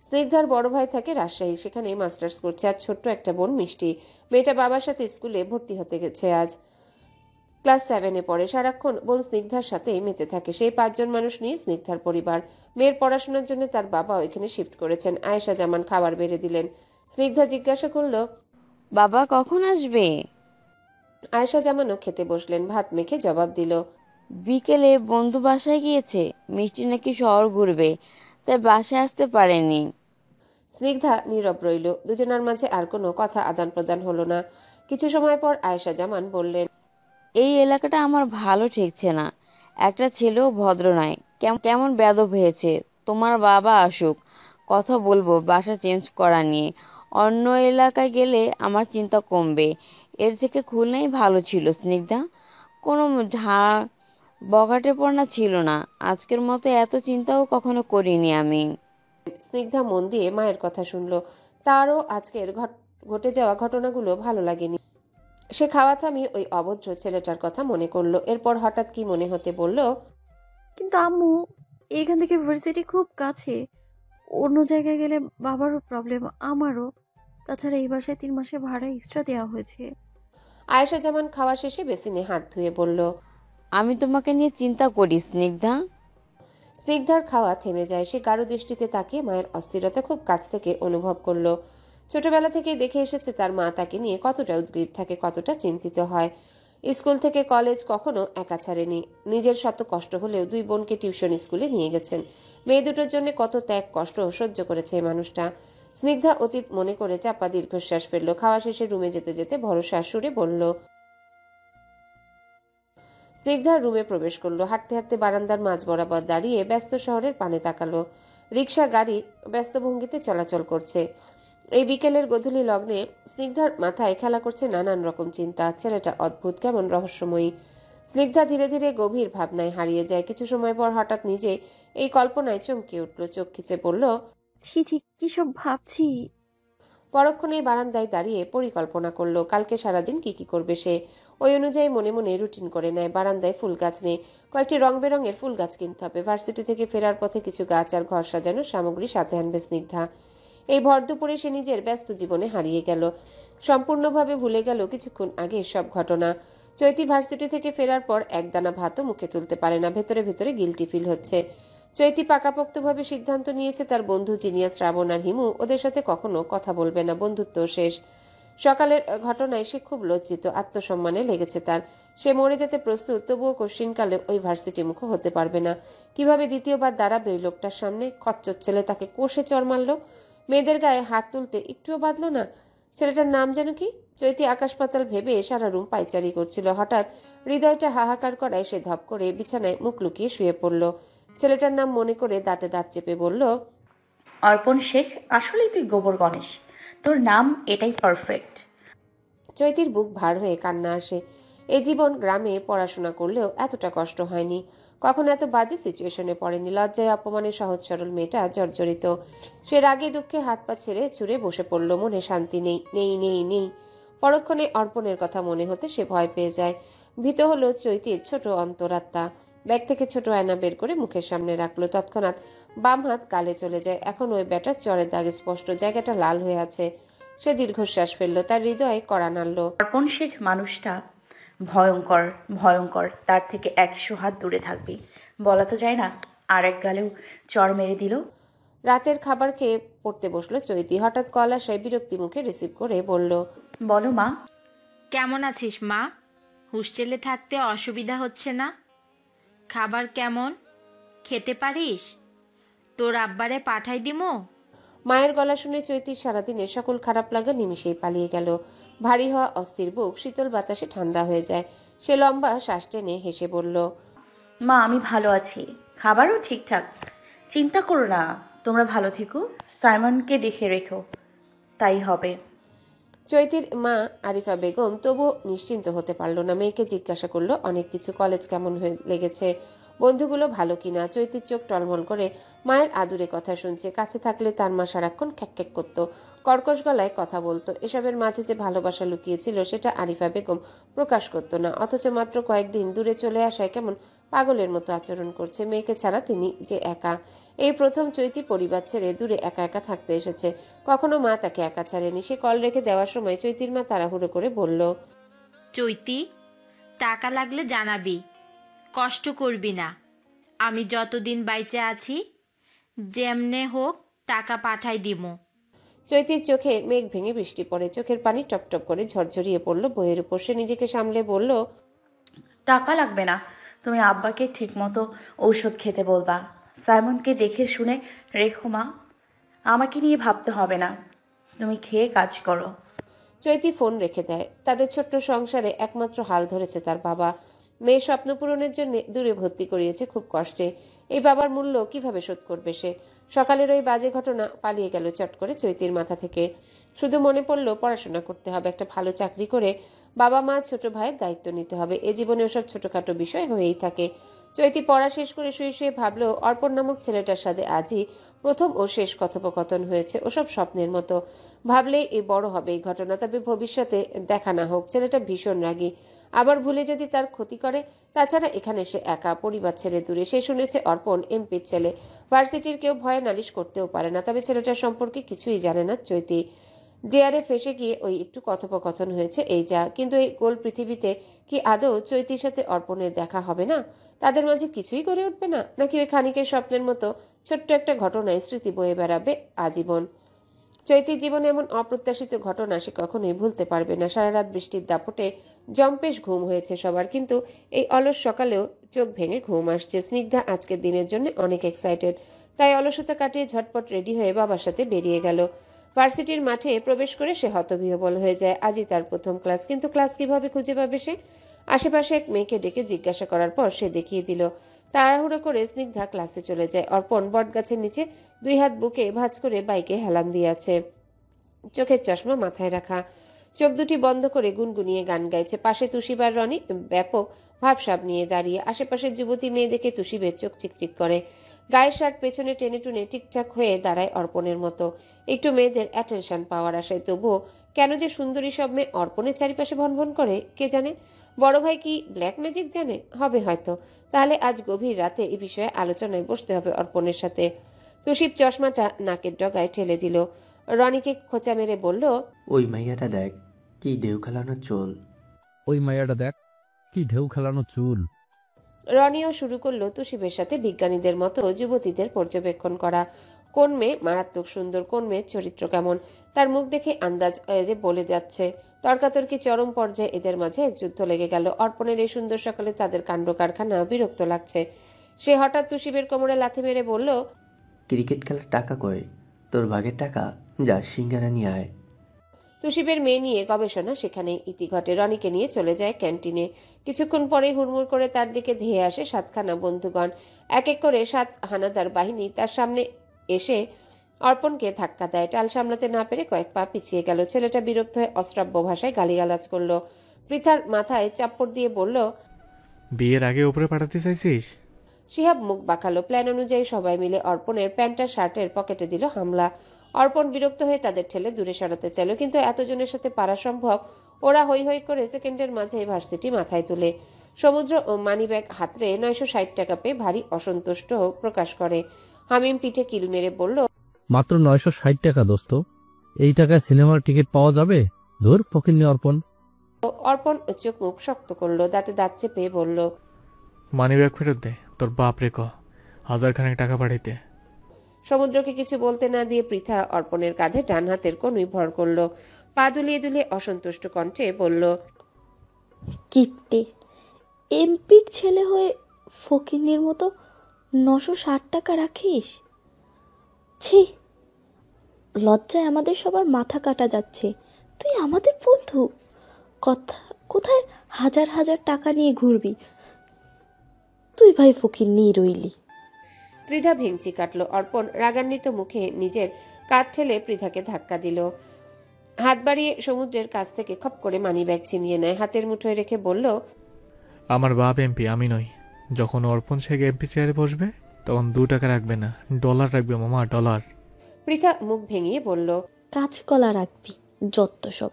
স্নিগ্ধার বড় ভাই থাকে রাজশাহী, সেখানে মাস্টার্স করছে। আর ছোট্ট একটা বোন মিষ্টি, মেয়েটা বাবার সাথে স্কুলে ভর্তি হতে গেছে। আজ ক্লাস 7-এ পড়ে। সারাক্ষণ বোন স্নিগ্ধার সাথে মেতে থাকে। সেই 5 জন মানুষ নিয়ে স্নিগ্ধার পরিবার। মেয়ের পড়াশোনার জন্য তার বাবা এখানে শিফট করেছেন। আয়েশা জামান খাবার বেড়ে দিলেন। স্নিগ্ধা জিজ্ঞাসা করল, বাবা কখন আসবে? আয়েশা জামানও খেতে বসলেন। ভাত মেখে জবাব দিল, বিকেলে বন্ধু বাসায় গিয়েছে, মিষ্টি নাকি শহর ঘুরবে, তাই বাসায় আসতে পারেনি। স্নিগ্ধা নীরব রইল। দুজনার মাঝে আর কোনো কথা আদান প্রদান হলো না। কিছু সময় পর আয়েশা জামান বললেন, এই এলাকাটা আমার ভালো ঠেকছে না। একটা ছেলেও ভদ্র নয়, কেমন বেয়াদব হয়েছে। তোমার বাবা আসুক, কথা বলবো বাসা চেঞ্জ করা নিয়ে। অন্য এলাকায় গেলে আমার চিন্তা কমবে। এর থেকে খুলনাই ভালো ছিল স্নিগ্ধা। কোনো বগাটেপনা ছিল না। আজকের মতো এত চিন্তাও কখনো করিনি আমি। স্নিগ্ধা মন দিয়ে মায়ের কথা শুনল। তারও আজকের ঘটে যাওয়া ঘটনাগুলো ভালো লাগেনি। সে খাওয়া থামিয়ে ওই অভদ্র ছেলেটার কথা মনে করলো। এরপর হঠাৎ কি মনে হতে বলল, কিন্তু আম্মু, এখান থেকে ভার্সিটি খুব কাছে। অন্য জায়গায় গেলে বাবারও প্রবলেম, আমারও। তাছাড়া এই বাসায় 3 মাসের ভাড়া এক্সট্রা দেওয়া হয়েছে। আয়েশা জামান খাওয়া শেষে বেসিনে হাত ধুয়ে বলল, আমি তোমাকে নিয়ে চিন্তা করি স্নিগ্ধা। স্নিগ্ধার খাওয়া থেমে যায়। সে গাঢ় দৃষ্টিতে তাকিয়ে মায়ের অস্থিরতা খুব কাছ থেকে অনুভব করলো। ছোটবেলা থেকেই দেখে এসেছে তার মা তাকে নিয়ে কতটা উদ্গ্রীব থাকে, কতটা চিন্তিত হয়। স্কুল থেকে কলেজ কখনো একা ছাড়েনি। নিজের শত কষ্ট হলেও 2 বোনকে টিউশন স্কুলে নিয়ে গেছেন। মেয়ে দুটোর জন্য কত ত্যাগ কষ্ট সহ্য করেছে এই মানুষটা। স্নিগ্ধা অতীত মনে করে চাপা দীর্ঘশ্বাস ফেললো। খাওয়া শেষে রুমে যেতে যেতে ভরসা সুরে বলল, স্নিগ্ধার রুমে প্রবেশ করলো। হাঁটতে হাঁটতে বারান্দার মাঝ বরাবর দাঁড়িয়ে ব্যস্ত শহরের পানে তাকালো। রিক্সা গাড়ি ব্যস্ত ভঙ্গিতে চলাচল করছে। এই বিকেলের গধূলি লগ্নে স্নিগ্ধার মাথায় খেলা করছে নানান রকম চিন্তা। ছেলেটা অদ্ভুত, কেমন রহস্যময়ী। স্নিগ্ধা ধীরে ধীরে গভীর ভাবনায় হারিয়ে যায়। কিছু সময় পর হঠাৎ নিজে এই কল্পনায় চমকে উঠল। চোখ খিচে বলল, ছি ছি, কি সব ভাবছি। পরক্ষণেই বারান্দায় দাঁড়িয়ে পরিকল্পনা করলো কালকে সারাদিন কি করবে সে। ওই অনুযায়ী মনে মনে রুটিন করে নেয়। বারান্দায় ফুল গাছ নেই, কয়েকটি রং বেরঙের ফুল গাছ কিনতে হবে। ভার্সিটি থেকে ফেরার পথে কিছু গাছ আর ঘর সাজানোর সামগ্রী সাথে আনবে স্নিগ্ধা। এই ভর দুপুরে সে নিজের ব্যস্ত জীবনে হারিয়ে গেল, সম্পূর্ণভাবে ভুলে গেল কিছুক্ষণ আগে সব ঘটনা। চৈতি ভার্সিটি থেকে ফেরার পর একদানা ভাতও মুখে তুলতে পারে না। ভেতরে ভেতরে গিল্টি ফিল হচ্ছে। চৈতি পাকাপোক্তভাবে সিদ্ধান্ত নিয়েছে তার বন্ধু জিনিয়া, শ্রাবণ আর হিমু ওদের সাথে কখনো কথা বলবে না। বন্ধুত্ব শেষ। সকালের ঘটনায় সে খুব লজ্জিত, আত্মসম্মানে লেগেছে তার। সে মরে যেতে প্রস্তুত, তবুও কশ্চিনকালে ওই ভার্সিটি মুখ হতে পারবে না। কিভাবে দ্বিতীয়বার দাঁড়াবে ওই লোকটার সামনে? খচ্চর ছেলে তাকে কষে চড় মারল, মেয়েদের গায়ে হাত তুলতে একটুও বাঁধল না। ছেলেটার নাম যেন কি? চৈতি আকাশ পাতাল ভেবে সারা রুম পাইচারি করছিল। হঠাৎ হৃদয়টা হাহাকার করায় সে ধপ করে বিছানায় মুখ লুকিয়ে শুয়ে পড়ল। ছেলেটার নাম মনে করে দাঁতে দাঁত চেপে বলল, অর্পণ শেখ, আসলেই তুই গোবর গণেশ। তোর নাম এটাই পারফেক্ট। চৈতির বুক ভার হয়ে কান্না আসে। এই জীবন গ্রামে পড়াশোনা করলেও এতটা কষ্ট হয়নি। কখনো এত বাজে সিচুয়েশনে পড়েনি। লজ্জায় অপমানে সহজ সরল মেয়েটা জর্জরিত। সে রাগে দুঃখে হাত পা ছেড়ে চুরে বসে পড়ল। মনে শান্তি নেই নেই নেই নেই। পরক্ষণে অর্পণের কথা মনে হতে সে ভয় পেয়ে যায়। ভীত হলো চৈতির ছোট অন্তরাত্মা। ব্যাগ থেকে ছোট আয়না বের করে মুখের সামনে রাখলো। তৎক্ষণাৎ বাম হাত গালে চলে যায়। এখন ওই ব্যাটার চরের দাগ স্পষ্ট, জায়গাটা লাল হয়ে আছে। সে দীর্ঘশ্বাস ফেললো। তার হৃদয়ে কড়া নাড়ল। অর্পণ শেখ মানুষটা ভয়ঙ্কর, ভয়ঙ্কর। তার থেকে 100 হাত দূরে থাকবি। বলা তো যায় না। আর এক গালেও চড় মেরে দিল। রাতের খাবার খেয়ে পড়তে বসলো চৈতি। হঠাৎ কল আসায় বিরক্তি মুখে রিসিভ করে বলল, বলো মা। কেমন আছিস মা? হোস্টেলে থাকতে অসুবিধা হচ্ছে না? খাবার কেমন? খেতে পারিস? তোর আব্বারে পাঠাই দিমো? মায়ের গলা শুনে চৈতির সারাদিনের সকল খারাপ লাগা নিমিষেই পালিয়ে গেল। ভারী হওয়া অস্থির বুক শীতল বাতাসে ঠান্ডা হয়ে যায়। সে লম্বা শ্বাস টেনে হেসে বলল, মা আমি ভালো আছি, খাবারও ঠিকঠাক। চিন্তা করো না, তোমরা ভালো থেকো, সাইমনকে দেখে রেখো, তাই হবে। চৈতির মা আরিফা বেগম তবুও নিশ্চিন্ত হতে পারল না। মেয়েকে জিজ্ঞাসা করলো অনেক কিছু, কলেজ কেমন হয়ে লেগেছে, বন্ধুগুলো ভালো কিনা। চৈতির চোখ টলমল করে মায়ের আদুরে কথা শুনছে। কাছে থাকলে তার মা সারাক্ষণ খ্যাক করত, কর্কশ গলায় কথা বলতো। এসবের মাঝে যে ভালোবাসা লুকিয়েছিল সেটা আরিফা বেগম প্রকাশ করতো না। অথচ মাত্র কয়েকদিন দূরে চলে আসায় কেমন পাগলের মতো আচরণ করছে। মেয়েকে ছাড়া তিনি যে একা। এই প্রথম চৈতি পরিবার ছেড়ে দূরে একা একা থাকতে এসেছে। কখনো মা তাকে একা ছাড়েনি। সে কল রেখে দেওয়ার সময় চৈতির মা তাড়াহুড়ো করে বলল, চৈতি, টাকা লাগলে জানাবি, কষ্ট করবি না। আমি যতদিন বাইচে আছি যেমনে হোক টাকা পাঠাই দিমু। চৈতির চোখে মেঘ ভেঙে বৃষ্টি পড়ে। চোখের পানি টপটপ করে ঝরঝরিয়ে পড়ল বইয়ের উপর। সে নিজেকে সামলে বলল, টাকা লাগবে না, তুমি আব্বাকে ঠিকমতো ঔষধ খেতে বলবা। সাইমনকে দেখে শুনে রেখো মা, আমাকে নিয়ে ভাবতে হবে না, তুমি খেয়ে কাজ করো। চৈতি ফোন রেখে দেয়। তাদের ছোট্ট সংসারে একমাত্র হাল ধরেছে তার বাবা। মেয়ে স্বপ্ন পূরণের জন্য দূরে ভর্তি করিয়েছে খুব কষ্টে। এই বাবার মূল্য কিভাবে শোধ করবে সে? সকালের ওই বাজে ঘটনা পালিয়ে গেল চট করে চৈতির মাথা থেকে। শুধু মনে পড়লো পড়াশোনা করতে হবে, একটা ভালো চাকরি করে বাবা মা ছোট ভাইয়ের দায়িত্ব নিতে হবে। এ জীবনে ওসব ছোটখাটো বিষয় হয়েই থাকে। চৈতি পড়া শেষ করে শুয়ে শুয়ে ভাবলো অর্পণ নামক ছেলেটার সাথে আজই প্রথম ও শেষ কথোপকথন হয়েছে। ওসব স্বপ্নের মতো। ভাবলেই এই বড় হবে এই ঘটনা। তবে ভবিষ্যতে দেখা না হোক। ছেলেটা ভীষণ রাগী, আবার ভুলে যদি তার ক্ষতি করে। তাছাড়া এখানে সে একা, পরিবার ছেড়ে দূরে। সে শুনেছে অর্পণ এমপির ছেলে, ভার্সিটির কেউ ভয়ে নালিশ করতেও পারে না। তবে ছেলেটার সম্পর্কে কিছুই জানে না চৈতি। ডেয়ারে ফেসে গিয়ে ওই একটু কথোপকথন হয়েছে এই যা। কিন্তু এই গোল পৃথিবীতে কি আদৌ চৈতির সাথে অর্পণের দেখা হবে না? তাদের মাঝে কিছুই গড়ে উঠবে না? নাকি ওই খানিকের স্বপ্নের মতো ছোট্ট একটা ঘটনায় স্মৃতি বয়ে বেড়াবে আজীবন? চৈতির জীবনে এমন অপ্রত্যাশিত ঘটনা সে কখনোই ভুলতে পারবে না। সারা রাত বৃষ্টির দাপটে জম্পেশ ঘুম হয়েছে সবার, কিন্তু এই অলস সকালেও চোখ ভেঙে ঘুম আসছে। স্নিগ্ধা আজকের দিনের জন্য অনেক এক্সাইটেড, তাই অলসতা কাটিয়ে ঝটপট রেডি হয়ে বাবার সাথে বেরিয়ে গেল। ভার্সিটির মাঠে প্রবেশ করে সে হতবিহ্বল হয়ে যায়। আজই তার প্রথম ক্লাস, কিন্তু ক্লাস কিভাবে খুঁজে পাবে সে? আশেপাশে এক মেয়েকে ডেকে জিজ্ঞাসা করার পর সে দেখিয়ে দিল। তাড়াহুড়ো করে স্নিগ্ধা ক্লাসে চলে যায়। অর্পণ বটগাছের নিচে দুই হাত বুকে ভাঁজ করে বাইকে হেলান দিয়ে আছে, চোখের চশমা মাথায় রাখা, চোখ দুটি বন্ধ করে গুনগুনিয়ে গান গাইছে। পাশে তুষিবার রনি ব্যাপক ভাবসাব নিয়ে দাঁড়িয়ে। আশেপাশের যুবতী মেয়ে দেখে তুষিবের চোখ চিকচিক করে। গায়ের শার্ট পেছনে টেনে টুনে ঠিকঠাক হয়ে দাঁড়ায় অর্পণের মতো, একটু মেয়েদের অ্যাটেনশন পাওয়ার আশায়। তবুও কেন যে সুন্দরী সব মেয়ে অর্পণের চারিপাশে ভনভন করে কে জানে। বড় ভাই কি ব্ল্যাক ম্যাজিক জানে? হবে হয়তো। তাহলে আজ গভীর রাতে এই বিষয়ে আলোচনায় বসতে হবে অর্পণের সাথে। তুষিব চশমাটা নাকের ডগায় ঠেলে দিল। রনিকে খোঁচা মেরে বলল, ওই মাইয়াটা দেখ, কি ঢেউ খেলানো চুল। ওই মাইয়াটা দেখ, কি ঢেউ খেলানো চুল। রনিও শুরু করলো তুষিবের সাথে বিজ্ঞানীদের মতো যুবতীদের পর্যবেক্ষণ করা। কোন মেয়ে মারাত্মক সুন্দর, কোন মেয়ের চরিত্র কেমন, তার মুখ দেখে আন্দাজ যে বলে যাচ্ছে। তর্কাতর্কি চরম পর্যায়ে এদের মাঝে এক যুদ্ধ লেগে গেল। অর্পণের এই সুন্দর সকালে তাদের কাণ্ড কারখানা বিরক্ত লাগছে। সে হঠাৎ তুষিবের কোমরে লাথি মেরে বলল, ক্রিকেট খেলার টাকা কই? তোর ভাগের টাকা, যা সিঙ্গারা নিয়ে আয়। তুষিবের মেয়ে নিয়ে গবেষণা সেখানে ইতি ঘটে। রনিকে নিয়ে চলে যায় ক্যান্টিনে। কিছুক্ষণ পরেই হুড়মুড় করে তার দিকে ধেয়ে আসে 7খানা বন্ধুগণ। এক এক করে 7 হানাদার বাহিনী তার সামনে এসে অর্পণকে ধাক্কা দেয়। টাল সামলাতে না পেরে কয়েক পা পিছিয়ে গেল। ছেলেটা বিরক্ত হয়ে অশ্রাব্য ভাষায় গালিগালাজ করলো। পৃথার মাথায় চাপ্পড় দিয়ে বলল, বিয়ের আগে উপরে পাঠাতে চাইছিস? শিহাব মুখ বাঁকালো। প্ল্যান অনুযায়ী সবাই মিলে অর্পণের প্যান্ট আর শার্টের পকেটে দিল হামলা। অর্পণ বিরক্ত হয়ে তাদের ঠেলে দূরে সরাতে চাইল, কিন্তু এতজনের সাথে পারা সম্ভব? ওরা হৈ হৈ করে সেকেন্ডের মাঝে ভার্সিটি মাথায় তুলে। সমুদ্র ও মানিব্যাগ হাতড়ে 960 টাকা পেয়ে ভারী অসন্তুষ্ট প্রকাশ করে। হামিম পিঠে কিল মেরে বলল, মাত্র 960 টাকা দোস্ত, এই টাকায় সিনেমার টিকিট পাওয়া যাবে? ধুর ফকিন্নি অর্পণ। অর্পণ চোখ মুখ শক্ত করলো, দাঁতে দাঁত চেপে বলল, মানিব্যাগ ফেরত দে, তোর বাপ রে 1000 টাকা পাঠাইতে। সমুদ্রকে কিছু বলতে না দিয়ে পৃথা অর্পণের কাঁধে ডান হাতের কনুই ভর করলো। পা দুলিয়ে দুলিয়ে অসন্তুষ্ট কণ্ঠে বলল, কিপটে এমপির ছেলে হয়ে ফকিন্নির মতো 960 টাকা রাখিস? ছি, লজ্জায় আমাদের সবার মাথা কাটা যাচ্ছে। তুই আমাদের বন্ধু, কোথায় হাজার হাজার টাকা নিয়ে ঘুরবি? তুই ভাই ফকিন্নি রইলি। ত্রিধা ভেঙচি কাটলো। অর্পণ রাগান্বিত মুখে নিজের কাঁধ ঠেলে পৃথাকে ধাক্কা দিল। হাত বাড়িয়ে সমুদ্রের কাছ থেকে খপ করে মানিব্যাগ ছিনিয়ে নেয়, হাতের মুঠোয় রেখে বলল, আমার বাপ এমপি, আমি নই। যখন অর্পণ শেখ এমপি চেয়ারে বসবে তখন 2 টাকা রাখবে না, ডলার রাখবে মামা, ডলার। পৃথা মুখ ভেঙিয়ে বলল, কাঁচকলা রাখবি যত সব।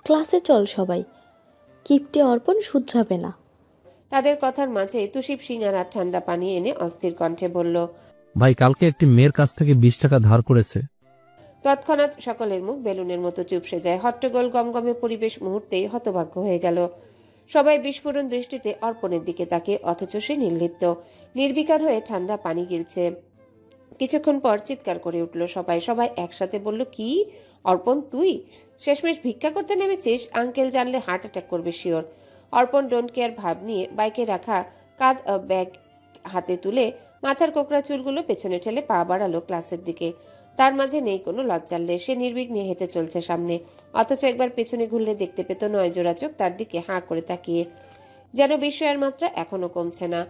ক্লাসে চল সবাই, কিপটে অর্পণ শুধরাবে না। তাদের কথার মাঝে তুষিব সিঙার আর ঠান্ডা পানি এনে অস্থির কণ্ঠে বলল, ভাই কালকে একটি মেয়ের কাছ থেকে 20 টাকা ধার করেছে। তৎক্ষণাৎ সকলের মুখ বেলুনের মতো চুপসে যায়। হট্টগোল গমগমে পরিবেশ মুহূর্তেই হতভাগ্য হয়ে গেল। সবাই বিস্ফোরণ দৃষ্টিতে অর্পণের দিকে তাকিয়ে, অথচ সে নির্লিপ্ত, নির্বিকার হয়ে ঠান্ডা পানি গিলছে। কিছুক্ষণ পর চিৎকার করে উঠল সবাই। সবাই একসাথে বলল, কি অর্পণ, তুই শেষমেশ ভিক্ষা করতে নেমেছিস? আঙ্কেল জানলে হার্ট অ্যাটাক করবে শিওর। অর্পণ ডোন্ট কেয়ার ভাব নিয়ে বাইকে রাখা কাঁধ ব্যাগ হাতে তুলে মাথার কোকড়া চুলগুলো পেছনে ঠেলে পা বাড়ালো ক্লাসের দিকে। তার মাঝে নেই কোনো লজ্জাল্লে, সে নির্বিঘ্নে হেঁটে চলছে সামনে। অথচ একবার পেছনে ঘুরলে দেখতে পেত 9 জোড়া চোখ তার দিকে হাঁ করে তাকিয়ে, যেন বিস্ময়ের মাত্রা এখনো কমছে না।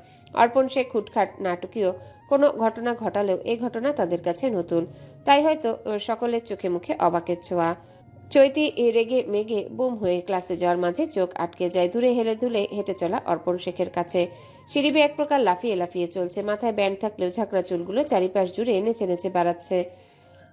অর্পণ সে খুটখাট নাটকীয় কোনো ঘটনা ঘটালেও এই ঘটনা তাদের কাছে নতুন, তাই হয়তো সকলের চোখে মুখে অবাকের ছোঁয়া। চৈতি রেগে মেগে বুম হয়ে ক্লাসে যাওয়ার মাঝে চোখ আটকে যায়। দূরে হেলে দুলে হেঁটে চলা অর্পণ শেখের কাছে। সিঁড়ি এক প্রকার লাফিয়ে লাফিয়ে চলছে, মাথায় ব্যান্ড থাকলেও ঝাঁকড়া চুলগুলো চারিপাশ জুড়ে নেচে নেচে বেড়াচ্ছে।